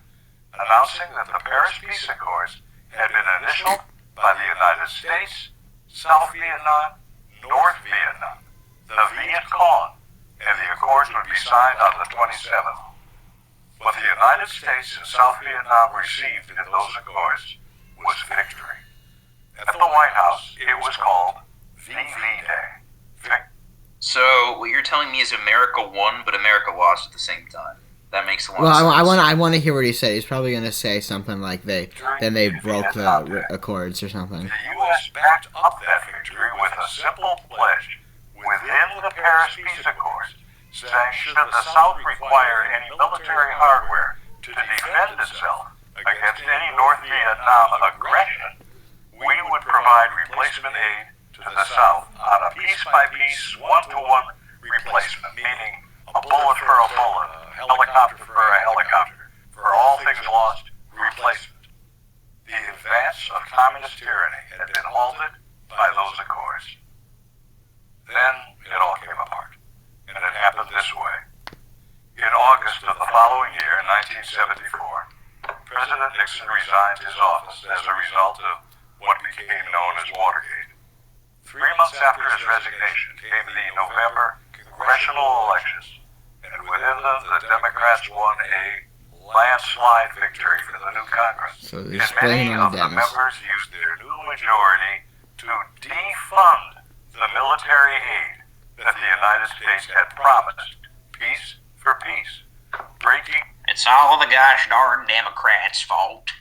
announcing that the Paris Peace Accords had been initialed by the United States, South Vietnam, North Vietnam, the Viet Cong, and the accords would be signed on the 27th. What the United States and South Vietnam received in those accords was victory. At the White House, it was called VV Day. So, what you're telling me is America won, but America lost at the same time. That makes a lot Well, of sense. I want to hear what he said. He's probably gonna say something like they broke the accords or something. The U.S. backed up that victory with a simple pledge within the Paris Peace Accords, saying should the South require any military hardware to defend itself against any North Vietnam aggression, we would provide replacement aid to the South on a piece-by-piece, one-to-one replacement, meaning a bullet for a bullet, a helicopter for a helicopter, for all things lost, replacement. The advance of communist tyranny had been halted by those accords. Then it all came apart, and it happened this way. In August of the following year, 1974, President Nixon resigned his office as a result of what became known as Watergate. 3 months after his resignation came the November congressional elections, and within them the Democrats won a landslide victory for the new Congress. So And he's many blaming of on the the Dems. members used their new majority to defund the military aid that the United States had promised, peace for peace, breaking. It's all the gosh darn Democrats' fault.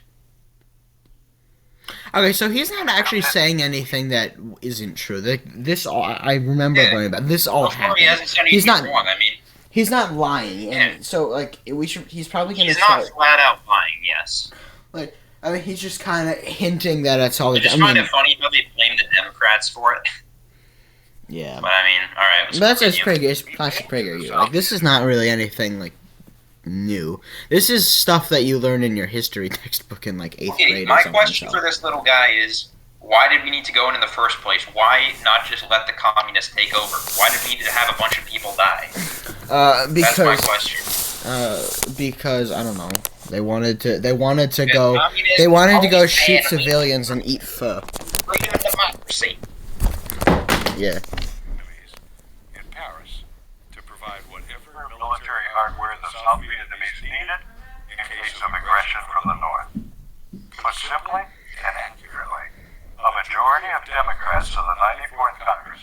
Okay, so he's not actually saying anything that isn't true. This all I remember learning about. This all happened. He hasn't said He's anything not. wrong. I mean, He's not lying, and Yeah. so like we should. He's probably gonna he's not start. flat out lying, yes. Like I mean, he's just kind of hinting that it's all. I just I find mean, it funny how they blame the Democrats for it. yeah. But I mean, alright. But that's just Prager. It's classic PragerU. Like this is not really anything like new. This is stuff that you learned in your history textbook in like 8th Okay, grade. Or my something, question so. for this little guy is, Why did we need to go in the first place? Why not just let the communists take over? Why did we need to have a bunch of people die? Because, That's my question. Because I don't know. They wanted to go. Communists They wanted to go always shoot ban civilians and eat pho. freedom and democracy. Yeah. In Paris to provide whatever military hardware the South Vietnamese needed in case of aggression from the North. Put simply and accurately, a majority of Democrats of the 94th Congress.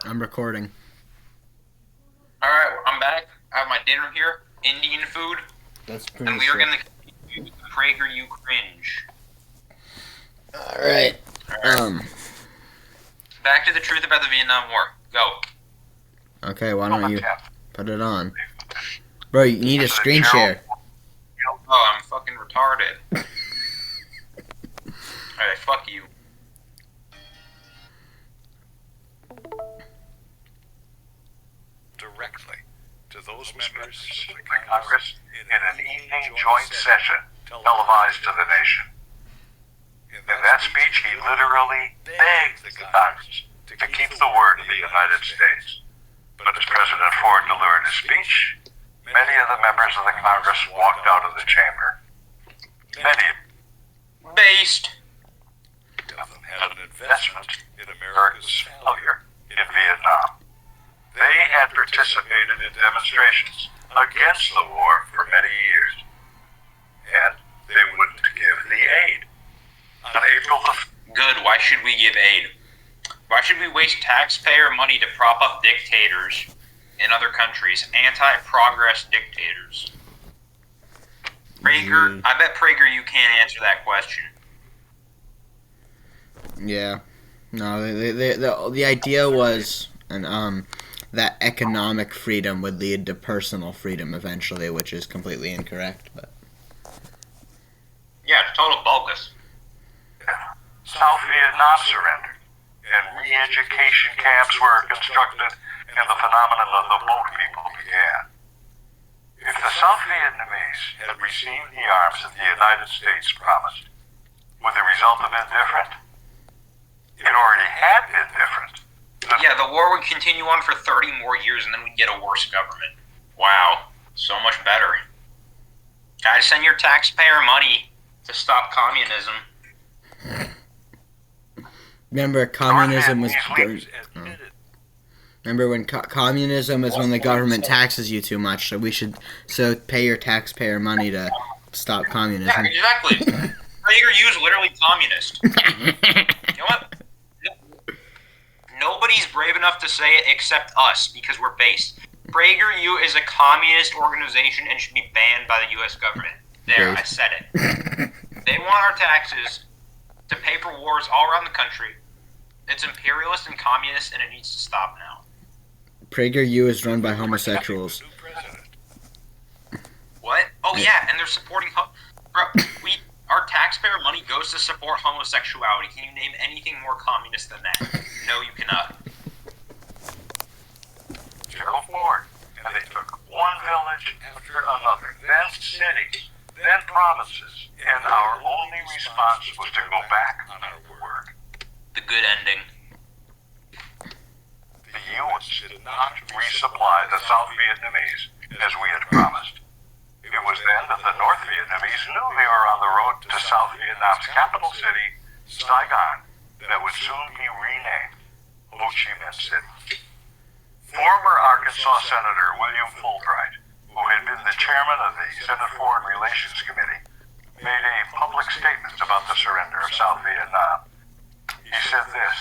I'm recording. Alright, I'm back. I have my dinner here. Indian food. That's pretty. And we are going to continue with PragerU Cringe. All right. Back to the truth about the Vietnam War. Go. Okay, why don't you put it on, bro? You need a screen share. Oh, I'm fucking retarded. Alright, fuck you. Directly to those members of the Congress in an evening joint session televised to the nation. In that speech, he literally begged the Congress to keep the word of the United States. But as President Ford delivered his speech, many of the members of the Congress walked out of the chamber. Many Based. of them had an investment in America's failure in Vietnam. They had participated in demonstrations against the war for many years, and they wouldn't give the aid. On April the Good. Why should we give aid? Why should we waste taxpayer money to prop up dictators in other countries? Anti-progress dictators. Prager, I bet PragerU can't answer that question. Yeah. No, the idea was, that economic freedom would lead to personal freedom eventually, which is completely incorrect. But Yeah, it's total bogus. South Vietnam surrendered, and re-education camps were constructed, and the phenomenon of the boat people began. If the South Vietnamese had received the arms that the United States promised, would the result have been different? It already had been different. Yeah, the war would continue on for 30 more years and then we'd get a worse government. Wow, so much better. Guys, send your taxpayer money to stop communism. remember, communism was good. Remember when communism is when the government taxes you too much, so pay your taxpayer money to stop communism. Yeah, exactly. PragerU is literally communist. You know what? Nobody's brave enough to say it except us because we're based. PragerU is a communist organization and should be banned by the U.S. government. There, I said it. They want our taxes to pay for wars all around the country. It's imperialist and communist, and it needs to stop now. PragerU is run by homosexuals. What? Oh yeah, and they're supporting. Our taxpayer money goes to support homosexuality. Can you name anything more communist than that? No, you cannot. Gerald Ford, and they took one village after another, then cities, then provinces, and our only response was to go back on our word. The good ending. The U.S. did not resupply the South Vietnamese as we had promised. It was then that the North Vietnamese knew they were on the road to South Vietnam's capital city, Saigon, that would soon be renamed Ho Chi Minh City. Former Arkansas Senator William Fulbright, who had been the chairman of the Senate Foreign Relations Committee, made a public statement about the surrender of South Vietnam. He said this: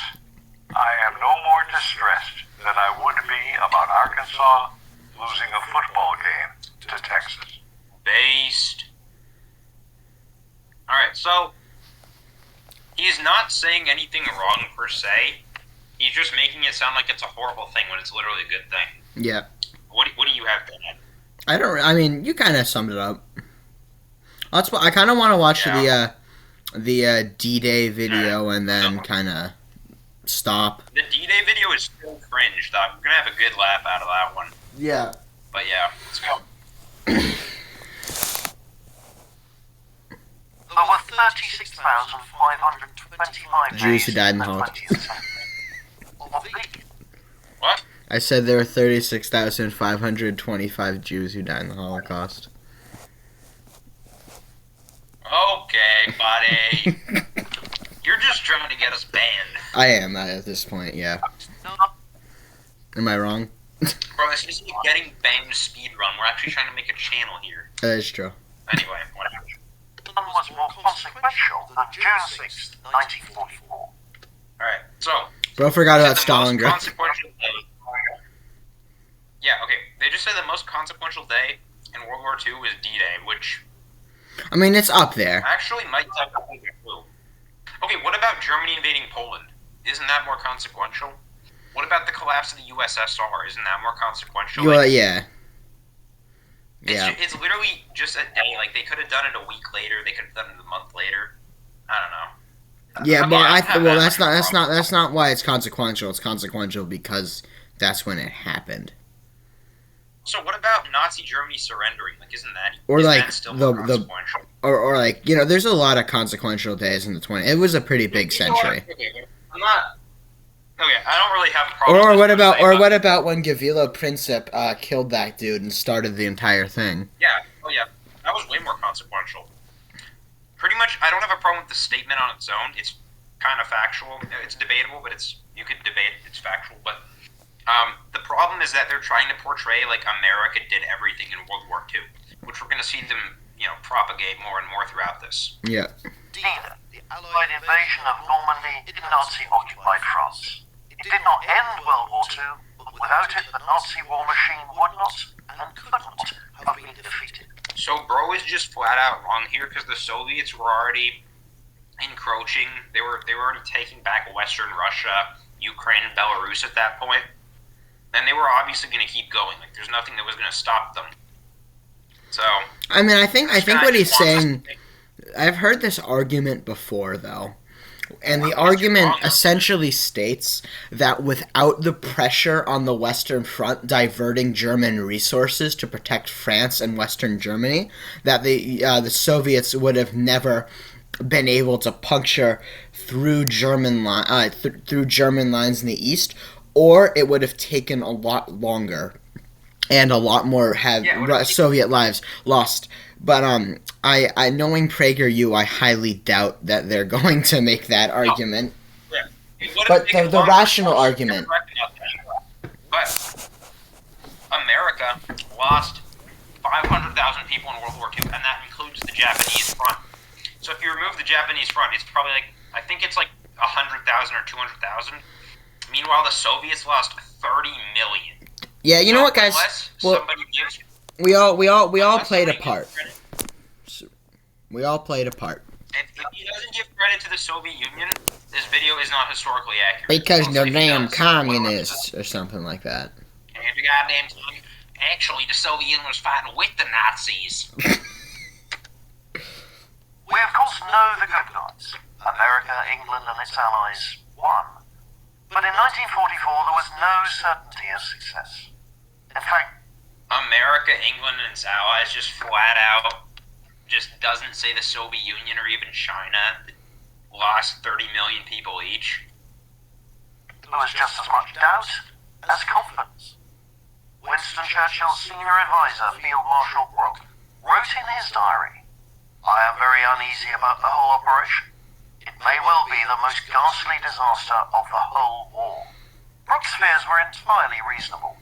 "I am no more distressed than I would be about Arkansas losing a football game to Texas." Based. Alright, so he's not saying anything wrong per se. He's just making it sound like it's a horrible thing when it's literally a good thing. Yeah. What do you have to add? I mean, you kind of summed it up. I kind of want to watch the D-Day video and then kind of stop. The D-Day video is still cringe, dog. We're gonna have a good laugh out of that one. Yeah. But yeah, let's go. were 36,525 Jews who days died in the and Holocaust. 20th century. Of the What? I said there were 36,525 Jews who died in the Holocaust. Okay, buddy. You're just trying to get us banned. I am at this point, yeah. Am I wrong? Bro, this isn't getting banned speedrun. We're actually trying to make a channel here. That is true. Anyway, whatever. none was more consequential than June 6th, 1944. Alright, so. Bro forgot about the most Stalingrad. consequential day. Yeah, okay. They just said the most consequential day in World War II was D-Day, which I mean, it's up there. actually might technically be true. Okay, what about Germany invading Poland? Isn't that more consequential? What about the collapse of the USSR? Isn't that more consequential? Well, Like, yeah. it's, Yeah. it's literally just a day. Like, they could have done it a week later. They could have done it a month later. I don't know. Yeah, I but mean, that's not why it's consequential. It's consequential because that's when it happened. So what about Nazi Germany surrendering? Like, isn't that Or, isn't like, that still the- more consequential? Or like, you know, there's a lot of consequential days in the 20s. It was a pretty big century. I'm not. Okay, I don't really have a problem. Or with what this about per se, what about when Gavrilo Princip killed that dude and started the entire thing? Yeah. Oh yeah. That was way more consequential. Pretty much, I don't have a problem with the statement on its own. It's kind of factual. It's debatable, but you could debate it. It's factual, but the problem is that they're trying to portray like America did everything in World War II, which we're going to see them, propagate more and more throughout this. Yeah. D-Day, the Allied invasion of Normandy in Nazi-occupied France. It did not end World War II, but without it, the Nazi war machine would not and could not have been defeated. So, bro is just flat out wrong here because the Soviets were already encroaching. They were already taking back Western Russia, Ukraine, and Belarus at that point, and they were obviously going to keep going. Like, there's nothing that was going to stop them. So, I mean, I think what he's just wants us saying. to think- I've heard this argument before, though. And the What's argument wrong? essentially states that without the pressure on the Western Front diverting German resources to protect France and Western Germany, that the Soviets would have never been able to puncture through German through German lines in the east, or it would have taken a lot longer and a lot more Soviet lives lost. But I knowing PragerU, I highly doubt that they're going to make that argument. Yeah. It would have But taken the longer rational for us to argument. recognize that. But America lost 500,000 people in World War II, and that includes the Japanese front. So if you remove the Japanese front, it's probably I think it's 100,000 or 200,000. Meanwhile, the Soviets lost 30 million. Yeah, you know what, guys? Unless Well, somebody gives we all unless played a somebody gives part. credit- We all played a part. If he doesn't give credit to the Soviet Union, this video is not historically accurate. Because Also, they're if he damn does, communists or something like that. Every goddamn time. Actually, the Soviet Union was fighting with the Nazis. We of course know the good guys. America, England and its allies won. But in 1944 there was no certainty of success. In fact, America, England, and its allies just flat out just doesn't say the Soviet Union or even China lost 30 million people each. there was just as much doubt as confidence. Winston Churchill's senior advisor, Field Marshal Brooke, wrote in his diary, "I am very uneasy about the whole operation. It may well be the most ghastly disaster of the whole war." Brooke's fears were entirely reasonable.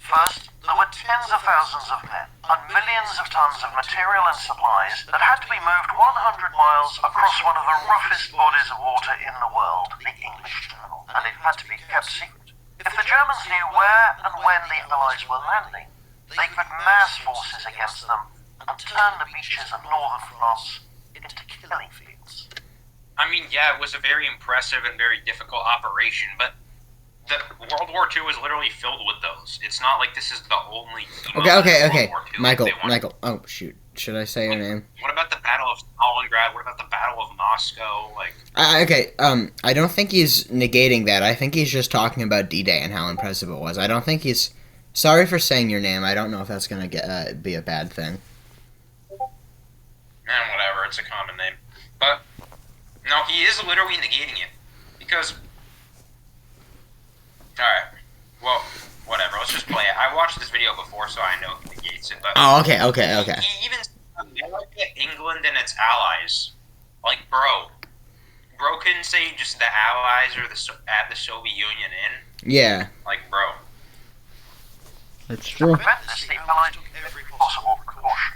First, there were tens of thousands of men and millions of tons of material and supplies that had to be moved 100 miles across one of the roughest bodies of water in the world, the English Channel, and it had to be kept secret. If the Germans knew where and when the Allies were landing, they could mass forces against them and turn the beaches of northern France into killing fields. I mean, yeah, it was a very impressive and very difficult operation, but the World War II is literally filled with those. It's not like this is the only. Okay. World War II. Michael. They want- Oh, shoot. Should I say your name? What about the Battle of Stalingrad? What about the Battle of Moscow? I don't think he's negating that. I think he's just talking about D-Day and how impressive it was. I don't think he's... Sorry for saying your name. I don't know if that's going to be a bad thing. Whatever. It's a common name. No, he is literally negating it. Because... Alright. Well, whatever. Let's just play it. I watched this video before, so I know he negates it. But Oh, okay. He even said England and its allies. Like, bro. Bro couldn't say just the allies or add the Soviet Union in. Yeah. Like, bro. That's true. To prevent this, the Allies took every possible precaution.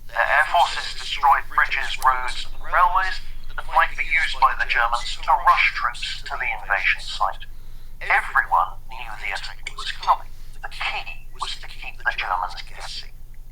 Their air forces destroyed bridges, roads, and railways that might be used by the Germans to rush troops to the invasion site. Everyone knew the attack was coming. The key was to keep the Germans guessing.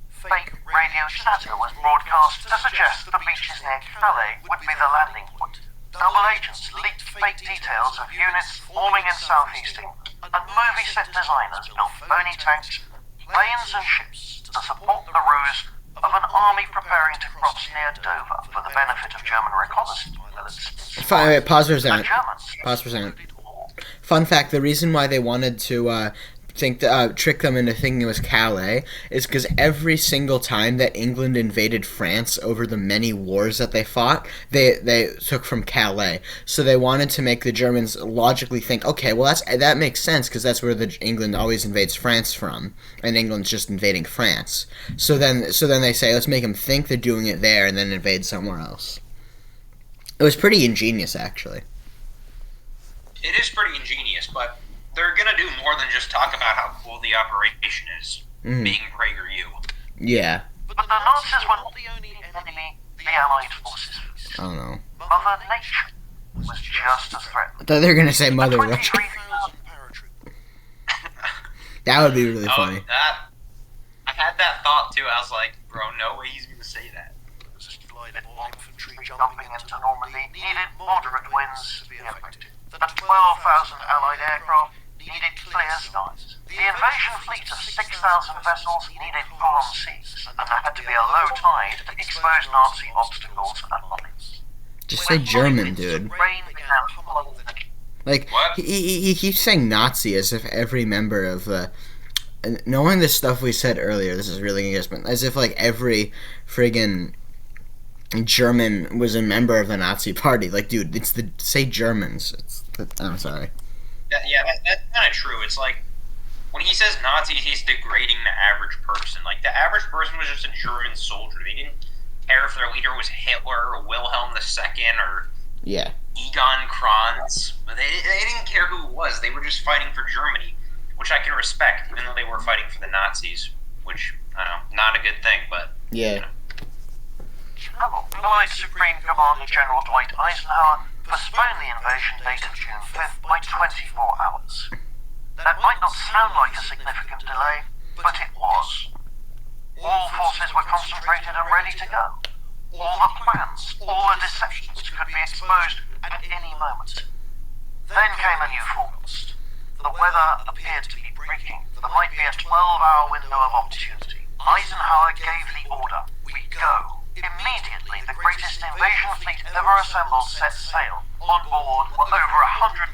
Fake radio chatter was broadcast to suggest the beaches near Calais would be the landing point. Double agents leaked fake details of units forming in southeast England, and movie set designers built phony tanks, planes and ships to support the ruse of an army preparing to cross near Dover for the benefit of German reconnaissance pilots. Pause for a The second. Germans Pause for a second. included all. Fun fact: the reason why they wanted to trick them into thinking it was Calais is because every single time that England invaded France over the many wars that they fought, they took from Calais. So they wanted to make the Germans logically think, okay, well that makes sense because that's where England always invades France from, and England's just invading France. So then they say, let's make them think they're doing it there and then invade somewhere else. It was pretty ingenious, actually. It is pretty ingenious, but they're gonna do more than just talk about how cool the operation is, being PragerU. Yeah. But the Nazis were not the only enemy the Allied forces faced. I don't know. Mother Nature was just as threatening. I thought they were gonna say Mother Russia. 23,000 paratroopers. That would be really funny. I had that thought too. I was like, bro, no way he's gonna say that. With light infantry jumping into Normandy needed moderate winds to be effective. The 12,000 Allied aircraft needed clear skies. The invasion fleet of 6,000 vessels needed calm seas, and there had to be a low tide to expose Nazi obstacles and lines. Just say German, dude. Rain began pummeling the Like, What? he keeps saying Nazi as if every member of the... Knowing the stuff we said earlier, this is really engagement, as if, like, every friggin' German was a member of the Nazi party. Like, dude, say Germans. I'm sorry. That's kind of true. It's like, when he says Nazis, he's degrading the average person. Like, the average person was just a German soldier. They didn't care if their leader was Hitler or Wilhelm II or Yeah. Egon Kranz. They didn't care who it was. They were just fighting for Germany, which I can respect, even though they were fighting for the Nazis, which, I don't know, not a good thing, but... Yeah. Allied Supreme Commander General Dwight Eisenhower postponed the invasion date of June 5th by 24 hours. That might not sound like a significant delay, but it was. All forces were concentrated and ready to go. All the plans, all the deceptions could be exposed at any moment. Then came a new forecast. The weather appeared to be breaking. There might be a 12-hour window of opportunity. Eisenhower gave the order. We go. Immediately, the greatest invasion fleet ever assembled set sail. On board were over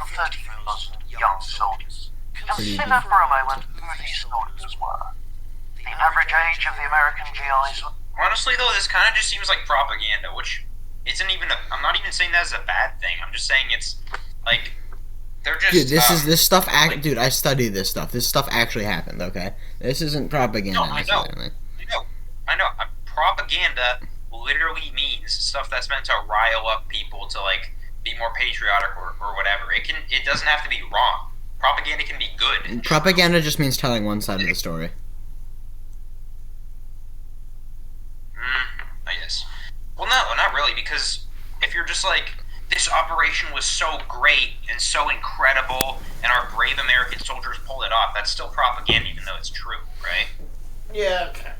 130,000 young soldiers. Consider for a moment who these soldiers were. The average age of the American GIs. Honestly, though, this kind of just seems like propaganda, which isn't even I'm not even saying that as a bad thing. I'm just saying it's, like, they're just... Dude, this stuff... Dude, I studied this stuff. This stuff actually happened, okay? This isn't propaganda. No, I know. Propaganda literally means stuff that's meant to rile up people to, like, be more patriotic or whatever. It doesn't have to be wrong. Propaganda can be good. And Propaganda just means telling one side of the story. I guess. Well, no, not really, because if you're just like, this operation was so great and so incredible, and our brave American soldiers pulled it off, that's still propaganda, even though it's true, right? Yeah, okay.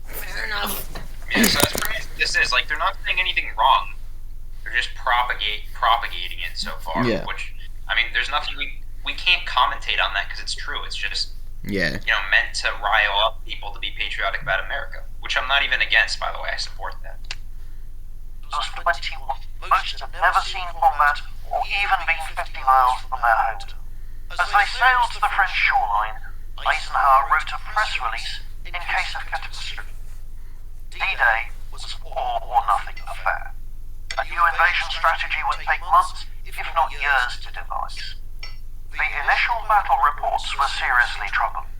Fair enough. Yeah, so that's pretty much what this is. Like, they're not saying anything wrong. They're just propagating it so far. Yeah. Which, I mean, there's nothing we can't commentate on that because it's true. It's just, Yeah. Meant to rile up people to be patriotic about America. Which I'm not even against, by the way. I support that. Those 21, most had never seen combat or even been 50 miles from their hometown. As they sailed to the French shoreline, Eisenhower wrote a press release in case of catastrophe. D-Day was an all-or-nothing affair. A new invasion strategy would take months, if not years, to devise. The initial battle reports were seriously troubling.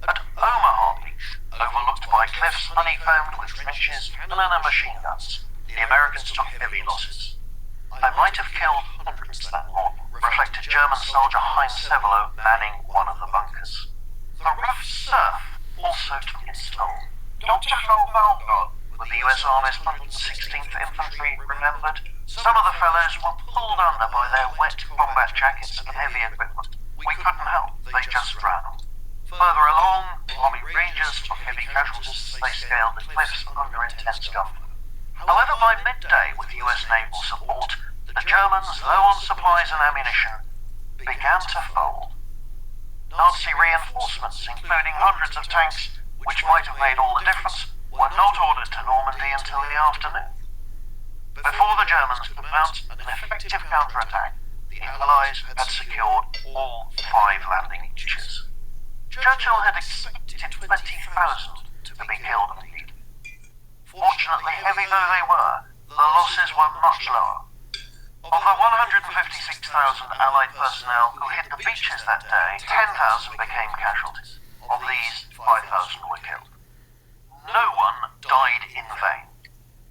At Omaha Beach, overlooked by cliffs honeycombed with trenches, cannon and machine guns, the Americans took heavy losses. I might have killed hundreds that morning, reflected German soldier Heinz Sevelo manning one of the bunkers. The rough surf also took its toll. Dr. Hal Valgard, with the US Army's 116th Infantry, remembered, some of the fellows were pulled under by their wet combat jackets and heavy equipment. We couldn't help, they just drowned. Further along, Army Rangers took heavy casualties as they scaled the cliffs under intense gunfire. However, by midday, with US naval support, the Germans, low on supplies and ammunition, began to fold. Nazi reinforcements, including hundreds of tanks, which might have made all the difference, were not ordered to Normandy until the afternoon. Before the Germans could mount an effective counterattack, the Allies had secured all 5 landing beaches. Churchill had expected 20,000 to be killed and wounded. Fortunately, heavy though they were, the losses were much lower. Of the 156,000 Allied personnel who hit the beaches that day, 10,000 became casualties. Of these, 5,000 were killed. No one died in vain.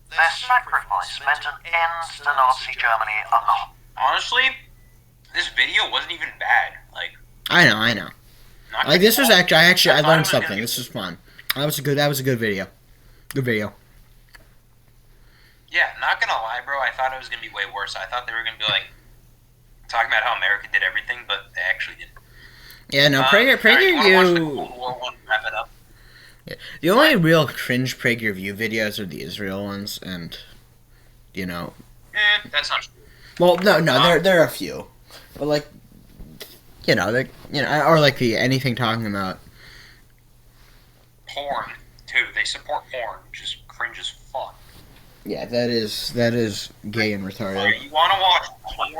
Their sacrifice meant an end to Nazi Germany unharmed. Honestly, this video wasn't even bad. Like, I know. Like, this was actually, I learned something. This was fun. That was a good video. Good video. Yeah, not gonna lie, bro. I thought it was gonna be way worse. I thought they were gonna be like talking about how America did everything, but they actually didn't. Yeah, no, PragerU. PragerU. War one, wrap it up. Yeah. The only real cringe PragerU videos are the Israel ones, and That's not true. Well, no, there are a few, but like, or like the anything talking about Porn too. They support porn, which is cringe as fuck. Yeah, that is gay and retarded. Right, you want to watch porn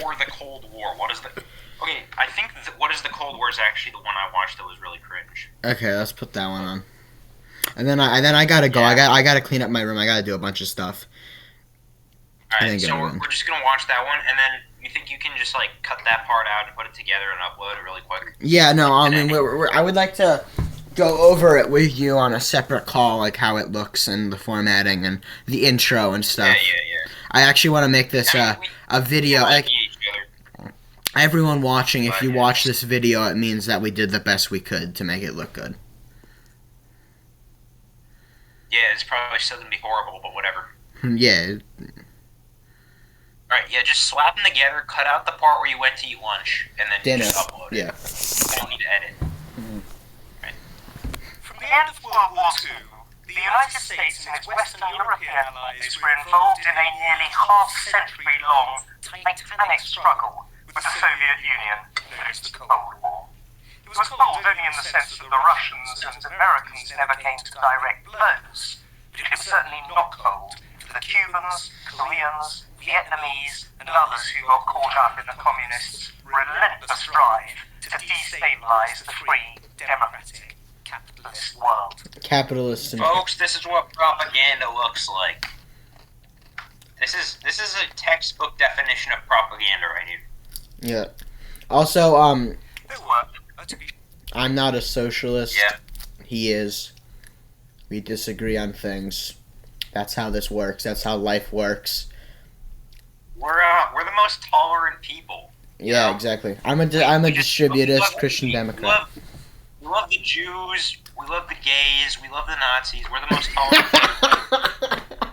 or the Cold War? What is the? Okay, I think what is the Cold War is actually the one I watched that was really cringe. Okay, let's put that one on. And then I gotta go. Yeah. I gotta clean up my room. I gotta do a bunch of stuff. Alright, so we're just gonna watch that one, and then you think you can just like cut that part out and put it together and upload it really quick? Yeah, no, I mean, I would like to go over it with you on a separate call, like how it looks and the formatting and the intro and stuff. Yeah. I actually want to make this a video. Like, each other. everyone watching, if you watch this video, it means that we did the best we could to make it look good. Yeah, it's probably still gonna be horrible, but whatever. Yeah. Alright, yeah, just slap them together, cut out the part where you went to eat lunch, and then Dinner. just upload it. Yeah. You don't need to edit. From the end of World War II, the United States and its Western European allies were involved in a nearly half-century-long titanic struggle with the Soviet Union known as the Cold War. It was cold only in the sense that the Russians and Americans never came to direct blows, but it was certainly not cold for the Cubans, Koreans, Vietnamese, and others who got caught up in the communists' relentless drive to destabilize the free, democratic, capitalist world. Capitalists and Folks, this is what propaganda looks like. This is a textbook definition of propaganda right here. yeah. Also, There were, to be I'm not a socialist. Yeah. He is. We disagree on things. That's how this works. That's how life works. We're the most tolerant people. Yeah, know? exactly. I'm a We just- distributist Christian Democrat. We love the Jews. We love the gays. We love the Nazis. We're the most tolerant people.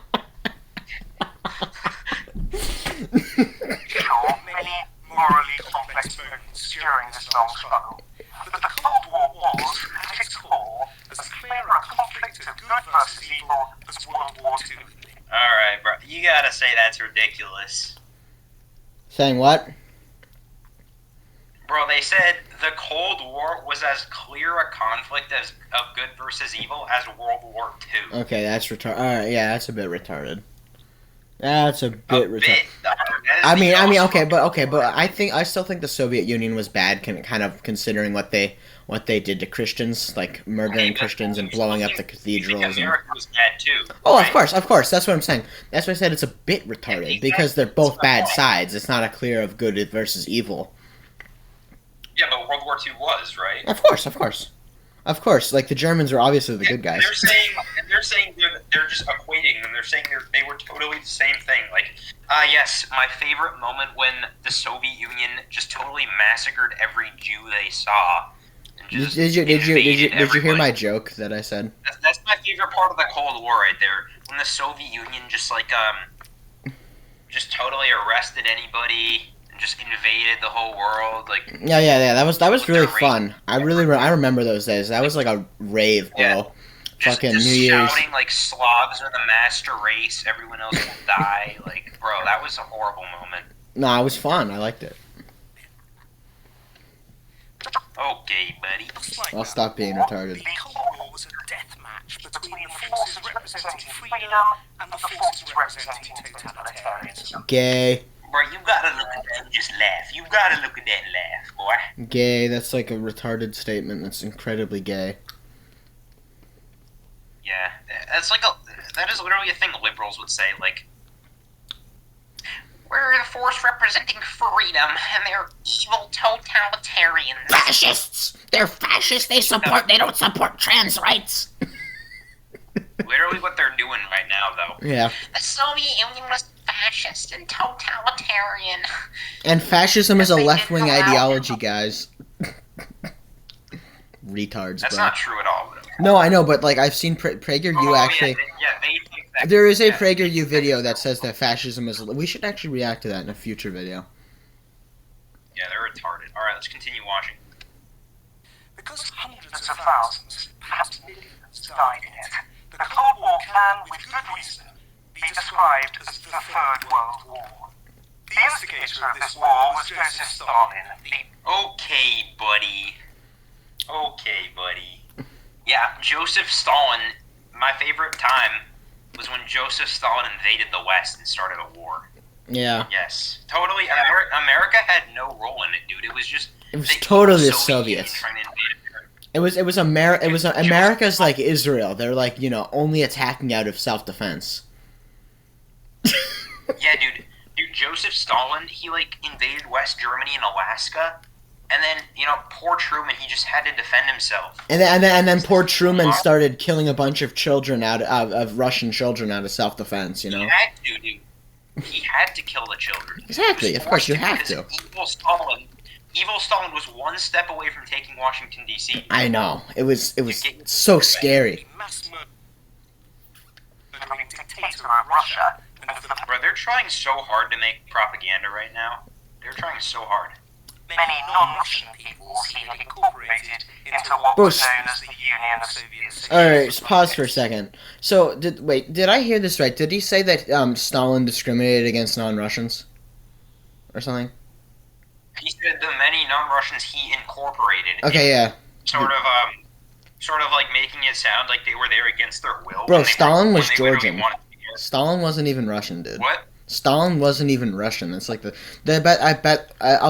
sure many morally complex moments during this long struggle. But the Cold War was, at its core, as clear a conflict of good versus evil as World War II. Alright, bro. You gotta say that's ridiculous. Saying what? Bro, they said the Cold War was as clear a conflict as of good versus evil as World War II. Okay, that's retarded. Alright, yeah, that's a bit retarded. That's a bit retarded. I mean, okay, but I still think the Soviet Union was bad, kind of considering what they did to Christians, like murdering Christians and blowing up the cathedrals. America was bad too. Oh, right? of course. That's what I'm saying. That's why I said it's a bit retarded because they're both bad sides. It's not a clear of good versus evil. Yeah, but World War II was, right? Of course. Like the Germans were obviously the good guys. They're saying they're just equating, and they're saying they were totally the same thing. Like, yes, my favorite moment when the Soviet Union just totally massacred every Jew they saw. And just Did you invaded hear my joke that I said? That's my favorite part of the Cold War right there. When the Soviet Union just just totally arrested anybody and just invaded the whole world. Like, yeah. That was really fun. I remember those days. That was like a rave, bro. Yeah. Fucking just New Year's. shouting like Slavs are the master race. Everyone else will die. Like, bro, that was a horrible moment. Nah, it was fun. I liked it. Okay, buddy. I'll stop being retarded. The Cold War was a death match between the forces representing freedom and the forces representing totalitarianism. Gay. Bro, you gotta look at that and just laugh. You gotta look at that and laugh, boy. Gay. That's like a retarded statement. That's incredibly gay. Yeah, that is literally a thing liberals would say, like, we're the force representing freedom, and they're evil totalitarians. Fascists! They're fascists. They don't support trans rights. Literally what they're doing right now, though. Yeah. The Soviet Union was fascist and totalitarian. And fascism is a left-wing ideology, guys. Retards, That's bro. not true at all, though. No, I know, but like I've seen PragerU actually. They think that. There is a PragerU video that says that fascism is. We should actually react to that in a future video. Yeah, they're retarded. All right, let's continue watching. Because hundreds of thousands, perhaps millions, died in it, the Cold War can, with good reason, be described as the Third World War. The instigator of this war was Joseph Stalin, Okay, buddy. Yeah, Joseph Stalin. My favorite time was when Joseph Stalin invaded the West and started a war. Yeah. Yes, totally. America had no role in it, dude. It was just. It was totally the Soviets Soviets. trying to invade America. It was America's like Israel. They're like, only attacking out of self-defense. Yeah, dude, Joseph Stalin, he like invaded West Germany and Alaska, and then poor Truman, he just had to defend himself. And then poor Truman started killing a bunch of children of Russian children out of self-defense. He had to, dude. He had to kill the children. Exactly. Of course, you have to. Evil Stalin was one step away from taking Washington D.C. I know. It was so scary. dictator of Russia. Bro, they're trying so hard to make propaganda right now. They're trying so hard. Many non-Russian peoples he had incorporated into what was known as the Union of Soviet. Alright, pause for a second. So, did I hear this right? Did he say that Stalin discriminated against non-Russians? Or something? He said the many non-Russians he incorporated. Okay, yeah. Sort of like making it sound like they were there against their will. Bro, Stalin was Georgian. Wanted to be there. Stalin wasn't even Russian, dude. What? Stalin wasn't even Russian. It's like I'll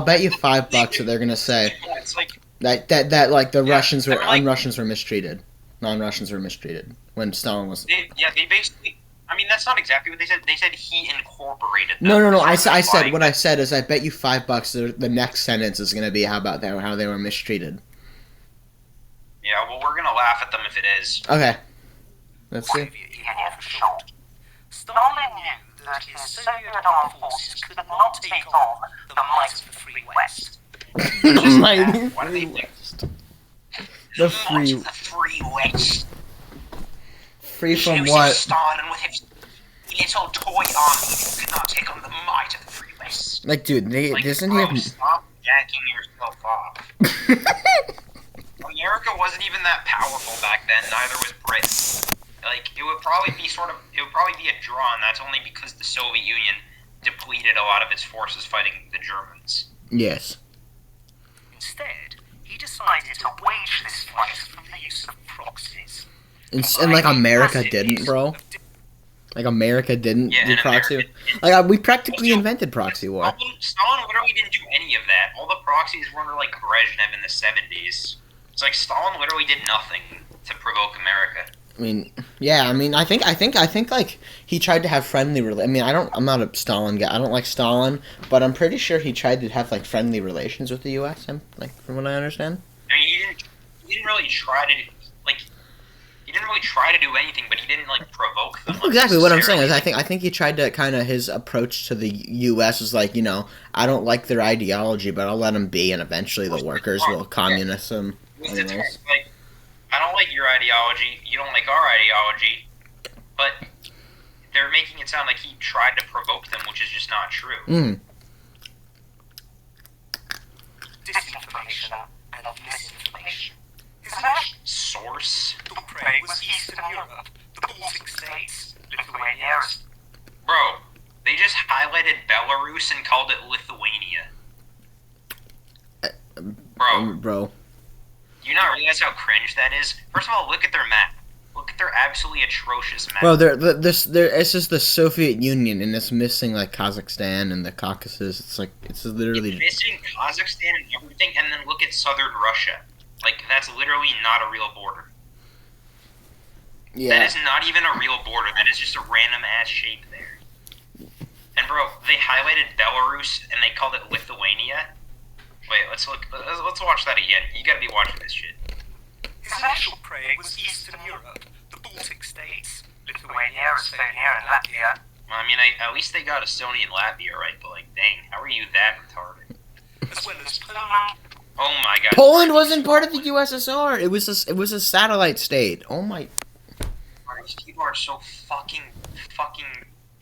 bet you $5 that they're gonna say Yeah, it's like, that like the Russians were like- un-Russians were mistreated, non-Russians were mistreated when Stalin was. they basically. I mean, that's not exactly what they said. They said he incorporated them. No. I So it's said like- what I said is I bet you $5 the next sentence is gonna be how they were mistreated. Yeah, well, we're gonna laugh at them if it is. Okay, let's see. Soviet Union for short. Stalin knew that his Soviet armed forces could not take on the might of the Free West. Mighty What do they Free think? West. The free The Free West. free from Joseph what? Stalin with his little toy army could not take on the might of the Free West. Like, dude, Like, doesn't bro, he have? stop jacking yourself off. America wasn't even that powerful back then. Neither was Britain. Like, it would probably be a draw, and that's only because the Soviet Union depleted a lot of its forces fighting the Germans. Yes. Instead, he decided to wage this fight from the use of proxies. And like America didn't, bro. Like America didn't Yeah, do and proxy. America didn't. Like we practically invented proxy war. Stalin literally didn't do any of that. All the proxies were under like Brezhnev in the 70s. It's like Stalin literally did nothing to provoke America. I mean, yeah. I mean, I think like he tried to have friendly. I mean, I'm not a Stalin guy. I don't like Stalin, but I'm pretty sure he tried to have like friendly relations with the U.S. Like from what I understand. I mean, he didn't really try to like. He didn't really try to do anything, but he didn't like provoke them. Exactly what I'm saying is I think he tried to kind of his approach to the U.S. was like, you know, I don't like their ideology, but I'll let them be, and eventually the workers will communist them. Anyways. Like, I don't like your ideology. You don't like our ideology, but they're making it sound like he tried to provoke them, which is just not true. Disinformation and misinformation. His Source? The prey was Eastern Europe, the Baltic states, Lithuania. Bro, they just highlighted Belarus and called it Lithuania. Bro. Do you not realize how cringe that is? First of all, look at their map. Look at their absolutely atrocious map. Bro, it's just the Soviet Union, and it's missing like Kazakhstan and the Caucasus. It's literally It's missing Kazakhstan and everything, and then look at southern Russia. Like, that's literally not a real border. yeah. That is not even a real border. That is just a random ass shape there. And bro, they highlighted Belarus and they called it Lithuania. Wait, let's watch that again. You gotta be watching this shit. His initial prey was Eastern Europe, the Baltic states, Lithuania, Estonia, and Latvia. Well, I mean, at least they got Estonia and Latvia right, but like, dang, how are you that retarded? As well as Poland. Oh my god. Poland wasn't part of the USSR. It was a satellite state. Oh my. These people are so fucking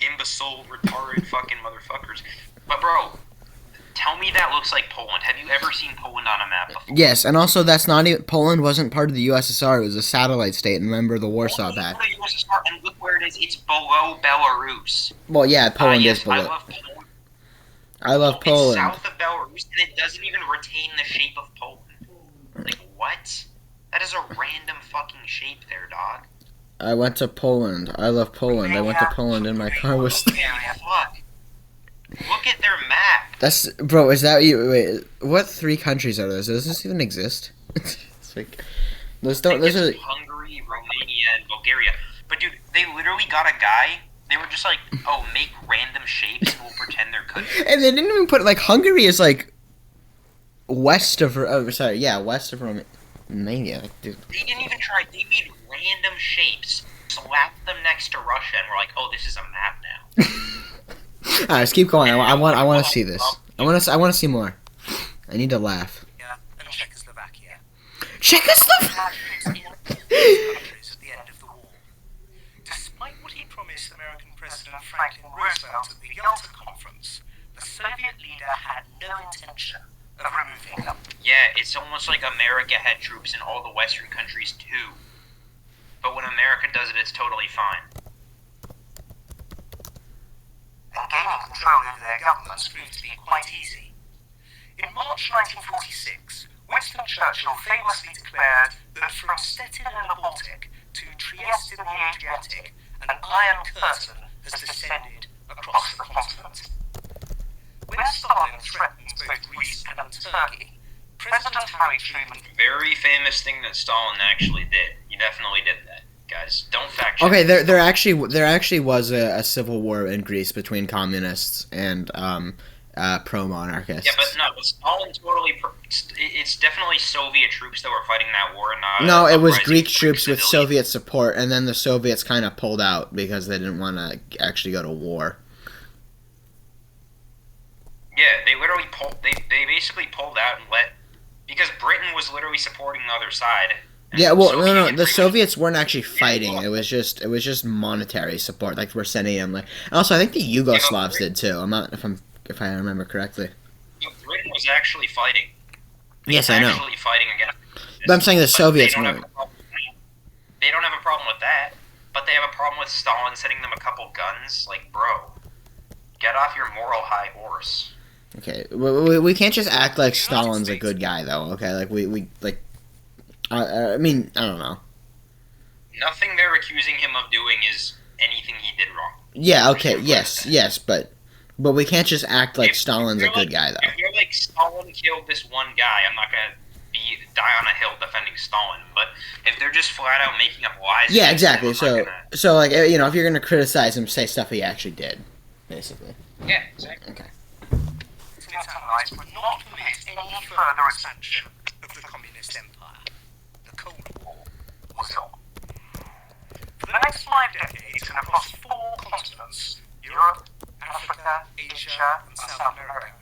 imbecile, retarded fucking motherfuckers. But bro, tell me that looks like Poland. Have you ever seen Poland on a map before? Yes, and also that's not even Poland wasn't part of the USSR. It was a satellite state. And remember the Warsaw Pact. The USSR, and look where it is. It's below Belarus. Well, yeah, Poland Yes, is below. I love Poland. I love Poland. It's south of Belarus, and it doesn't even retain the shape of Poland. Like, what? That is a random fucking shape there, dog. I went to Poland. I love Poland. I went to Poland and my car was. Okay, fuck. Look at their map. That's bro. Is that you? Wait, what 3 countries are those? Does this even exist? It's like those don't. Those are. Hungary, Romania, and Bulgaria. But dude, they literally got a guy. They were just like, oh, make random shapes. We'll pretend they're countries. And they didn't even put like Hungary is like west of. West of Romania. Like, dude. They didn't even try. They made random shapes, slapped them next to Russia, and we're like, oh, this is a map now. All right, let's keep going. I want to see this. I want to see more. I need to laugh. Yeah, and Czechoslovakia. Czechoslovakia. Countries at the end of the war. Despite what he promised American President Franklin Roosevelt at the Yalta Conference, the Soviet leader had no intention of removing them. Yeah, it's almost like America had troops in all the Western countries too. But when America does it, it's totally fine. And gaining control over their governments proved to be quite easy. In March 1946, Winston Churchill famously declared that from Stettin in the Baltic to Trieste in the Adriatic, an iron curtain has descended across the continent. When Stalin threatened both Greece and Turkey, President Harry Truman... Very famous thing that Stalin actually did. He definitely did that. Guys, don't fact check. Okay, there actually was a civil war in Greece between communists and pro-monarchists. Yeah, but no, Stalin totally. It's definitely Soviet troops that were fighting that war, not. No, it was Greek troops with Soviet support, and then the Soviets kind of pulled out because they didn't want to actually go to war. Yeah, they literally pulled. They basically pulled out and because Britain was literally supporting the other side. Yeah, well, no. The Soviets weren't actually fighting. It was just monetary support. Like we're sending them. Like, and also, I think the Yugoslavs did too. I'm not if I remember correctly. Britain was actually fighting. Yes, I know. Actually fighting against. But I'm saying the Soviets weren't. They don't have a problem with that, but they have a problem with Stalin sending them a couple guns. Like, bro, get off your moral high horse. Okay, we can't just act like Stalin's a good guy, though. Okay, like we like. I mean, I don't know. Nothing they're accusing him of doing is anything he did wrong. Yeah, okay, yes, but we can't just act like Stalin's a good guy, though. If you're like, Stalin killed this one guy, I'm not gonna die on a hill defending Stalin. But if they're just flat out making up lies, Yeah, exactly. So like, you know, if you're gonna criticize him, say stuff he actually did, basically. Yeah, exactly. Okay. Its allies would not permit any further expansion of the Communist Empire. The Cold War was on. For the next 5 decades and across 4 continents, Europe, Africa, Asia, and South America,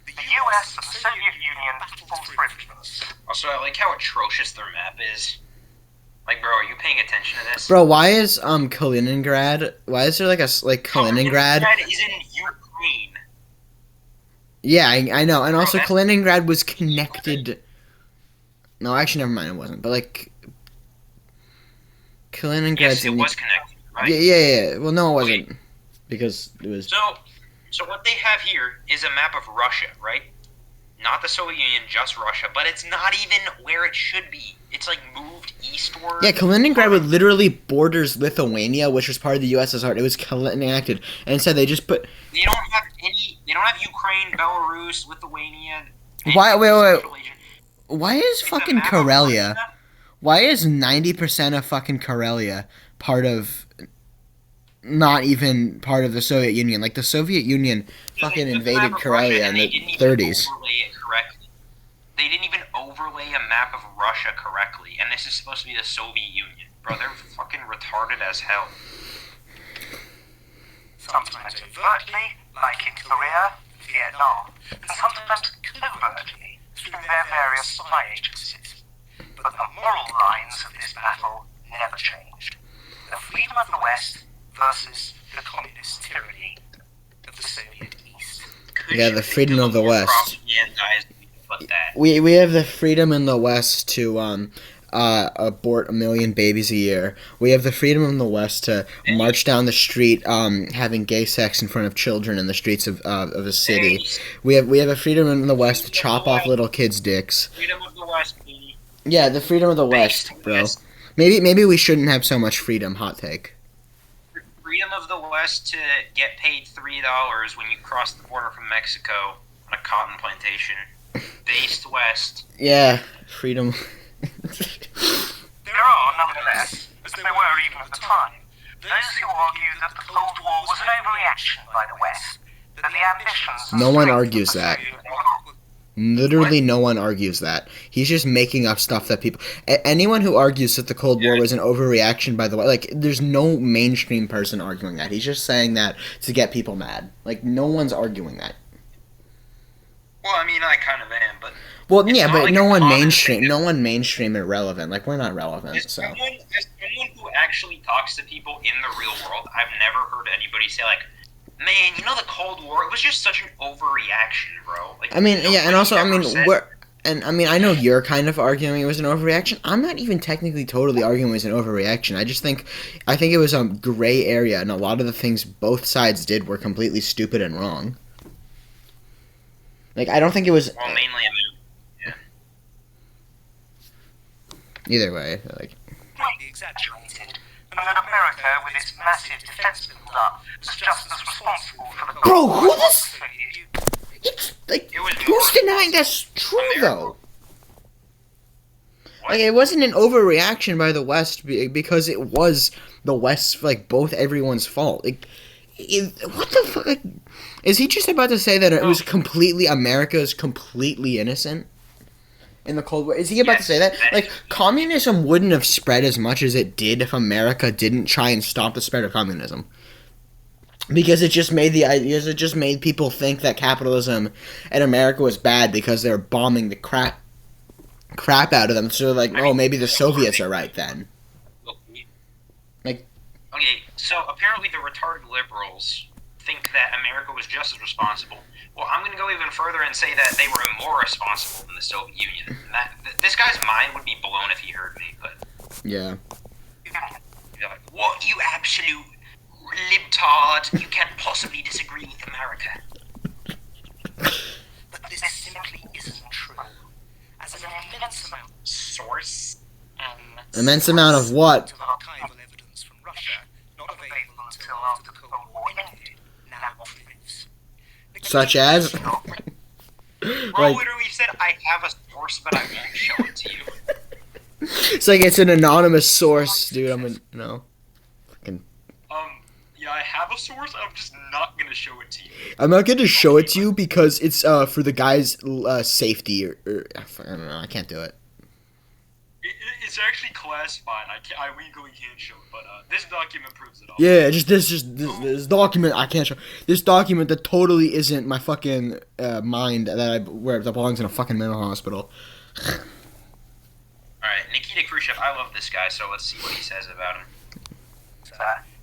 the US and the Soviet Union battled for influence. Also, I like how atrocious their map is. Like, bro, are you paying attention to this? Bro, why is Kaliningrad? Why is there like Kaliningrad? Kaliningrad is in Ukraine. Yeah, I know, and also that's- Kaliningrad was connected. No, actually, never mind, it wasn't. But like, Kaliningrad's Yes, it was connected, right? Yeah. Well, no, it wasn't, because it was. So what they have here is a map of Russia, right? Not the Soviet Union, just Russia, but it's not even where it should be. It's like moved eastward. Yeah, Kaliningrad would literally borders Lithuania, which was part of the USSR. It was connected, and instead they just put. They don't have any. They don't have Ukraine, Belarus, Lithuania. Why? Wait. Central Asia. Why is It's a fucking map of Karelia? Russia. Why is 90% of fucking Karelia part of? Not even part of the Soviet Union. Like the Soviet Union fucking They took the invaded map of Russia Karelia in and they the didn't even 30s. overlay it correctly. They didn't even overlay a map of Russia correctly, and this is supposed to be the Soviet Union. Bro, they're fucking retarded as hell. Sometimes overtly, like in Korea, Vietnam, and sometimes covertly through their various spy agencies. But the moral lines of this battle never changed. The freedom of the West versus the communist tyranny of the Soviet East. Could Yeah, you the think freedom of the a more West. propagandized way to put that? We have the freedom in the West to abort 1 million babies a year. We have the freedom in the West to march down the street having gay sex in front of children in the streets of a city. We have a freedom in the West to chop off little kids' dicks. Freedom of the West, baby. Yeah, the freedom of the West, bro. Maybe we shouldn't have so much freedom. Hot take. Freedom of the West to get paid $3 when you cross the border from Mexico on a cotton plantation. Based West. Yeah, freedom. There are, nonetheless, as there were even at the time, those who argue that the Cold War was an overreaction by the West, that the ambitions... and No one strength argues of the that. Soviet bloc Literally, no one argues that. He's just making up stuff that people. Anyone who argues that the Cold War was an overreaction, by the way, like, there's no mainstream person arguing that. He's just saying that to get people mad. Like, no one's arguing that. Well, I mean, I kind of am, but... Well, It's yeah, not but like no a one common mainstream, thing. no one mainstream irrelevant. Like, we're not relevant, As so. someone who actually talks to people in the real world, I've never heard anybody say, like, man, you know the Cold War, it was just such an overreaction, bro. Like, I mean, yeah, and also, I mean, nobody's ever said- we're. And I mean, I know you're kind of arguing it was an overreaction. I'm not even technically totally arguing it was an overreaction. I think it was a gray area, and a lot of the things both sides did were completely stupid and wrong. Like, I don't think it was. Well, mainly, I mean, Either way, like. greatly exaggerated, and that America, with its massive defense build-up, was just as responsible for the... Bro, who the as the s- Soviet Union. It's like, It was who's more- denying that's true though? What? Like, it wasn't an overreaction by the West because it was the West's, like, both everyone's fault. Like, what the fuck? Like, is he just about to say that it was completely America's completely innocent in the Cold War? Is he about to say that? Like, communism wouldn't have spread as much as it did if America didn't try and stop the spread of communism. Because it just made people think that capitalism and America was bad because they were bombing the crap out of them. So like, oh, maybe the Soviets are right then. Like, Okay, so apparently the retarded liberals think that America was just as responsible. Well, I'm going to go even further and say that they were more responsible than the Soviet Union. This guy's mind would be blown if he heard me, but... yeah. You're like, what, you absolute libtard? You can't possibly disagree with America. But this simply isn't true. As an immense amount Source? Immense amount of what? of archival evidence from Russia, not available until after the Cold War ended, now lives. Such as? Bro Like, literally said, I have a source, but I won't show it to you. it's like it's an anonymous source, dude. Fucking. Yeah, I have a source. I'm just not gonna show it to you. I'm not going to show it to you because it's for the guy's safety. Or I don't know. I can't do it. It's actually classified. I legally can't show it, but this document proves it all. Yeah, this document I can't show. This document that totally isn't my fucking mind that belongs in a fucking mental hospital. Alright, Nikita Khrushchev, I love this guy, so let's see what he says about him.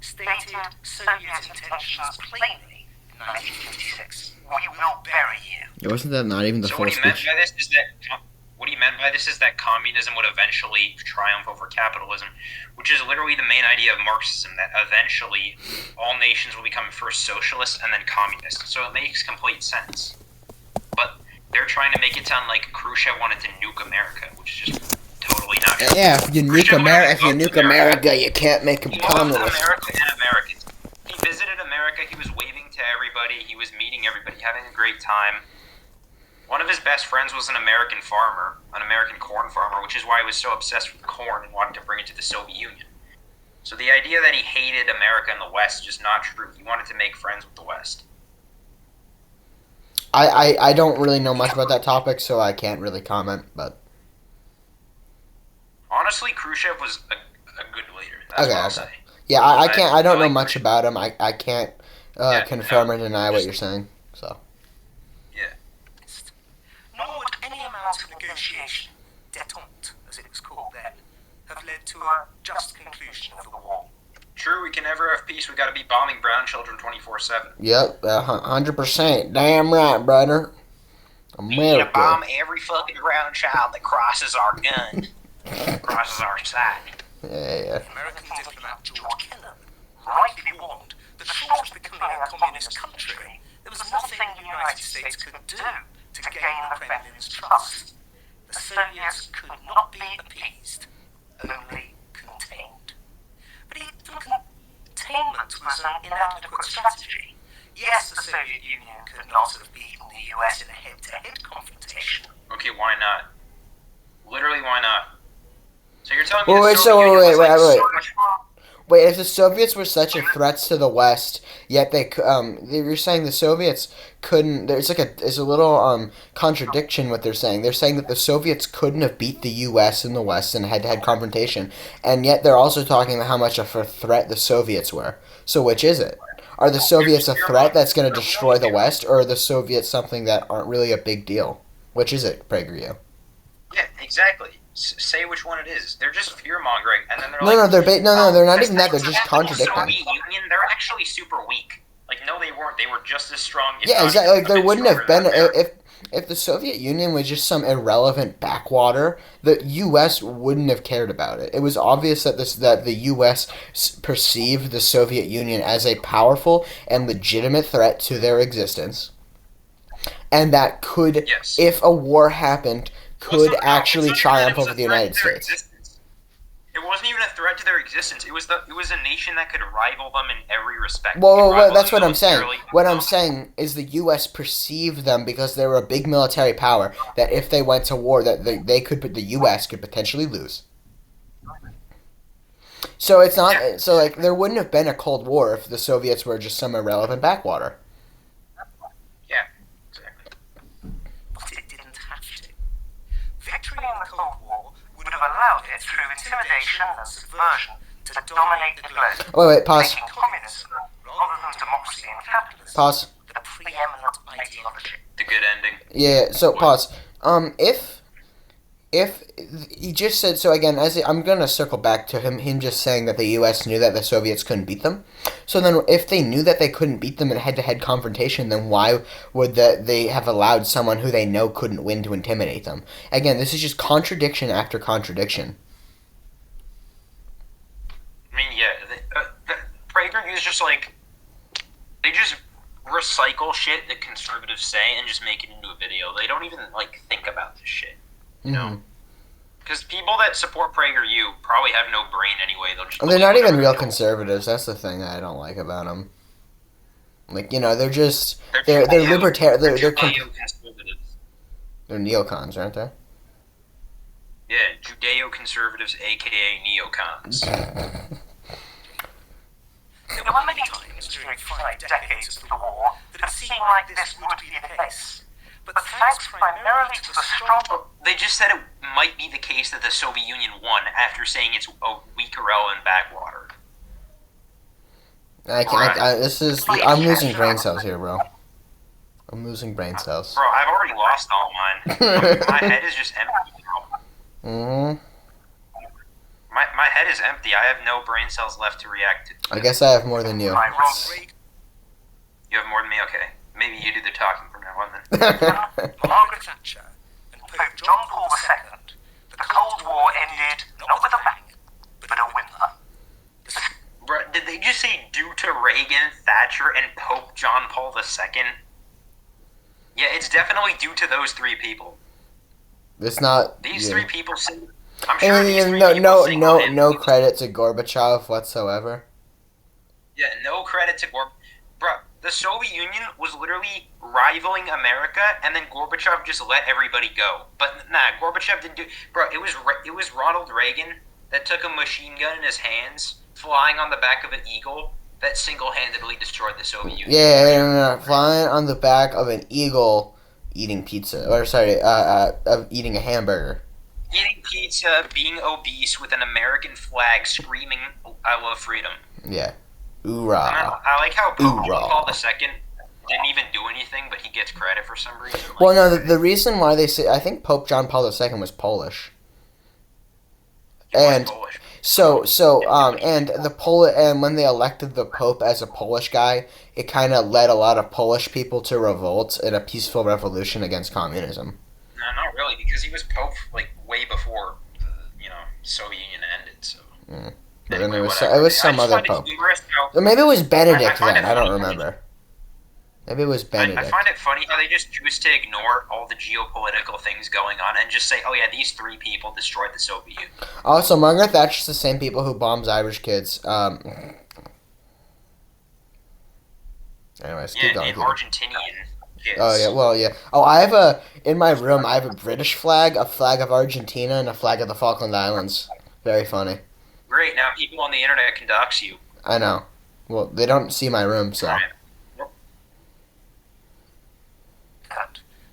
Stated Soviet intentions plainly in 1956. We will bury you. Yeah, wasn't that not even the So full what he meant speech? by this is that communism would eventually triumph over capitalism, which is literally the main idea of Marxism, that eventually all nations will become first socialist and then communist. So it makes complete sense. But they're trying to make it sound like Khrushchev wanted to nuke America, which is just totally not true. Yeah, if you nuke America, you can't make a He loved communist. America and Americans. He visited America, he was waving to everybody, he was meeting everybody, having a great time. One of his best friends was an American farmer, an American corn farmer, which is why he was so obsessed with corn and wanted to bring it to the Soviet Union. So the idea that he hated America and the West is just not true. He wanted to make friends with the West. I don't really know much about that topic, so I can't really comment, but... Honestly, Khrushchev was a good leader. That's what I'll say. Yeah, I can't. I don't know like much about him. I can't confirm or deny what you're saying. So. Yeah. Nor would any amount of negotiation, détente, as it was called then, have led to a just conclusion of the war. True, we can never have peace. We gotta be bombing brown children 24/7. Yep, 100%. Damn right, brother. We need to bomb America. every fucking brown child that crosses our gun, crosses our side. Yeah. American diplomat George Kennan rightly warned that short of becoming a communist country, there was nothing the United States could do to gain the Kremlin's trust. The Soviets could not be appeased, only contained. But even containment was an inadequate strategy. Yes, the Soviet Union could not have beaten the US in a head-to-head confrontation. Okay, why not? Literally, why not? So you're telling me Well, the wait, Soviet so Union was, wait. so much... Wait, if the Soviets were such a threat to the West, yet you're saying the Soviets couldn't. There's a little contradiction what they're saying. They're saying that the Soviets couldn't have beat the U.S. in the West in a head-to-head confrontation, and yet they're also talking about how much of a threat the Soviets were. So which is it? Are the Soviets a threat that's going to destroy the West, or are the Soviets something that aren't really a big deal? Which is it, PragerU? Yeah, exactly. Say which one it is. They're just fear-mongering, and then they're No, like... no, they're not even that. They're the just contradicting. Soviet Union, they're actually super weak. Like, no, they weren't. They were just as strong. If Yeah, not exactly. Like a there bit wouldn't have stronger been than America. if the Soviet Union was just some irrelevant backwater. The U.S. wouldn't have cared about it. It was obvious that the U.S. perceived the Soviet Union as a powerful and legitimate threat to their existence, and that could, Yes. if a war happened, could actually It's not even that triumph it was over a the threat United to their States. existence. It wasn't even a threat to their existence. It was a nation that could rival them in every respect. Well, It could rival that's them what I'm saying. militarily. What I'm saying is the U.S. perceived them because they were a big military power. That if they went to war, that the U.S. could potentially lose. So it's not. Yeah. So like there wouldn't have been a Cold War if the Soviets were just some irrelevant backwater. Yeah, exactly. But it didn't have to. Victory in the Cold War would have allowed it, through intimidation and subversion, to dominate the globe, Wait, pause. making communism, rather than democracy and capitalism, Pause. the preeminent ideology. The good ending. Yeah. So pause. If he just said so again, I'm gonna circle back to him just saying that the U.S. knew that the Soviets couldn't beat them. So then, if they knew that they couldn't beat them in a head-to-head confrontation, then why would they have allowed someone who they know couldn't win to intimidate them? Again, this is just contradiction after contradiction. I mean, yeah, the PragerU is just like, they just recycle shit that conservatives say and just make it into a video. They don't even, like, think about this shit, you know? Because people that support PragerU probably have no brain anyway. They'll just. And they're not believe even real whatever conservatives. That's the thing that I don't like about them. Like, you know, they're just They're they're Judeo- libertarian. They're Judeo-conservatives. they're neocons, aren't they? Yeah, Judeo-conservatives, aka neocons. There were many times during 5 decades of the war that it seemed like this would be the case. But thanks primarily to the strong... They just said it might be the case that the Soviet Union won after saying it's a weaker element backwater. I'm losing brain cells here, bro. I'm losing brain cells. Bro, I've already lost all mine. My head is just empty now. Mm-hmm. My head is empty. I have no brain cells left to react to. I guess I have more than you. You have more than me? Okay. Maybe you do the talking from now on then. Margaret Thatcher and Pope John Paul II, the Cold War ended not with a bang, but a whimper. Bro, did they just say due to Reagan, Thatcher, and Pope John Paul II? Yeah, it's definitely due to those 3 people. It's not. These yeah. 3 people sing. I'm sure these 3 people sing no credit to Gorbachev whatsoever. Yeah, no credit to Gorbachev. Bro, the Soviet Union was literally rivaling America, and then Gorbachev just let everybody go. But nah, Gorbachev didn't do. Bro, it was Ronald Reagan that took a machine gun in his hands, flying on the back of an eagle, that single-handedly destroyed the Soviet Union. Yeah, no, flying on the back of an eagle, eating pizza, eating a hamburger. Eating pizza, being obese, with an American flag, screaming, "I love freedom." Yeah. Hoorah. I like how Pope Hoorah. Paul II didn't even do anything, but he gets credit for some reason. Like, Well, no, the reason why they say, I think Pope John Paul II was Polish. he was And Polish. and when they elected the Pope as a Polish guy, it kind of led a lot of Polish people to revolt in a peaceful revolution against communism. No, not really, because he was Pope like way before the Soviet Union ended. So. But Anyway, then it whatever. was some I just other find it Pope. humorous how- Or maybe it was Benedict find then. it I don't funny. remember. Maybe it was Benedict. I find it funny how they just choose to ignore all the geopolitical things going on and just say, "Oh yeah, these 3 people destroyed the Soviet Union." Also, Margaret Thatcher's the same people who bombs Irish kids. Anyways, keep Yeah, going. and Argentinian kids. Oh yeah, well yeah. Oh, in my room. I have a British flag, a flag of Argentina, and a flag of the Falkland Islands. Very funny. Great. Now people on the internet can dox you. I know. Well, they don't see my room, so. Right.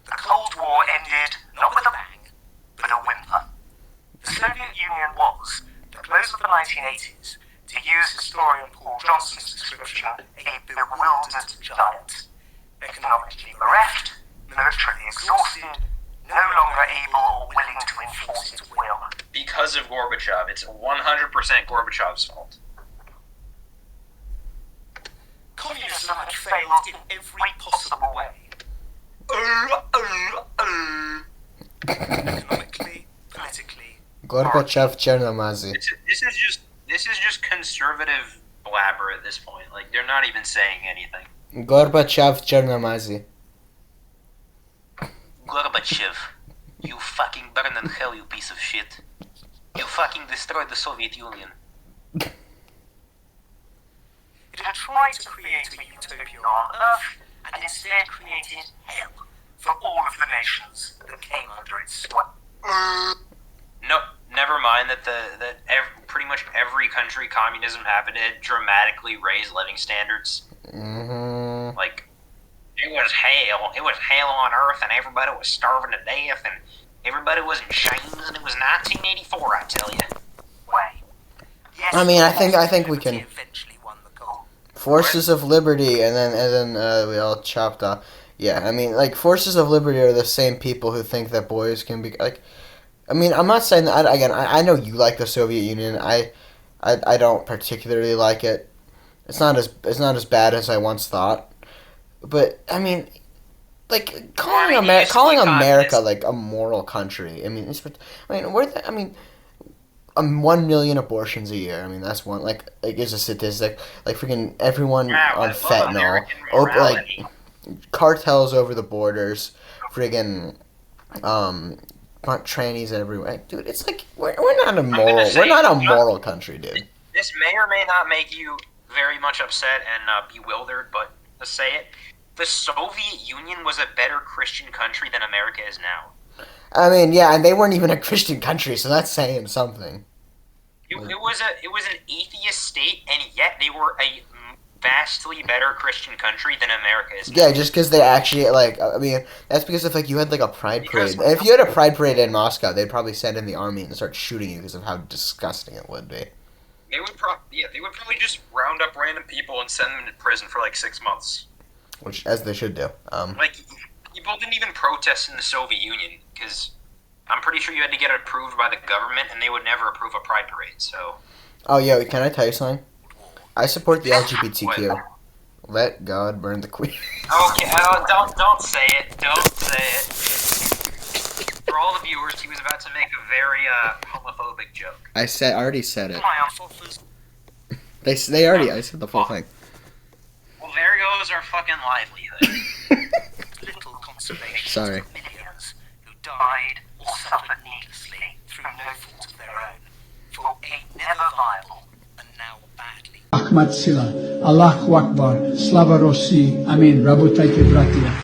The Cold War ended not with a bang, but a whimper. The Soviet Union was, at the close of the 1980s, to use historian Paul Johnson's description, a bewildered giant. Economically bereft, militarily exhausted, no longer able or willing to enforce its will. Because of Gorbachev. It's 100% Gorbachev's fault. Communism had failed in every possible way. Economically, politically. Gorbachev Chernomazy. This is just conservative blabber at this point. Like, they're not even saying anything. Gorbachev Chernomazy. Gorbachev, you fucking burn in hell, you piece of shit. You fucking destroyed the Soviet Union. It had tried to create a utopia on Earth, and instead created hell for all of the nations that came under its sway. No, never mind that pretty much every country communism happened to dramatically raise living standards. Mm-hmm. Like, it was hell. It was hell on Earth, and everybody was starving to death, and everybody was in chains, and it was 1984, I tell you. Way. Yes, I mean, I think we can. Eventually won the goal. Forces of Liberty, and then we all chopped off. Yeah, I mean, like, Forces of Liberty are the same people who think that boys can be like. I mean, I'm not saying that. Again, I know you like the Soviet Union. I don't particularly like it. It's not as bad as I once thought. But I mean, like calling America like a moral country. I mean, I mean, 1 million abortions a year. I mean, that's one like is a statistic. Like freaking everyone on fentanyl, like cartels over the borders, friggin' want trannies everywhere. Dude, it's like we're not a moral country, dude. This may or may not make you very much upset and bewildered, but to say it, the Soviet Union was a better Christian country than America is now. I mean, yeah, and they weren't even a Christian country, so that's saying something. It was an atheist state, and yet they were a vastly better Christian country than America is. Yeah, just because they actually, like, I mean, that's because if, like, you had, like, a pride parade. If you had a pride parade in Moscow, they'd probably send in the army and start shooting you because of how disgusting it would be. They would probably just round up random people and send them to prison for, like, 6 months. Which, as they should do. Like, people didn't even protest in the Soviet Union, because I'm pretty sure you had to get approved by the government, and they would never approve a pride parade, so... Oh, yeah, can I tell you something? I support the LGBTQ. Let God burn the queen. Okay, don't say it. Don't say it. For all the viewers, he was about to make a very homophobic joke. I already said it. My unfollowers. I said the full thing. Well, there goes our fucking livelihood. Little consolation Sorry. to millions who died or suffered needlessly through no fault of their own for a never viable and now badly. Ahmad Sila, Allahu Akbar, Slava Rossi, Amin, Rabotайте, братья.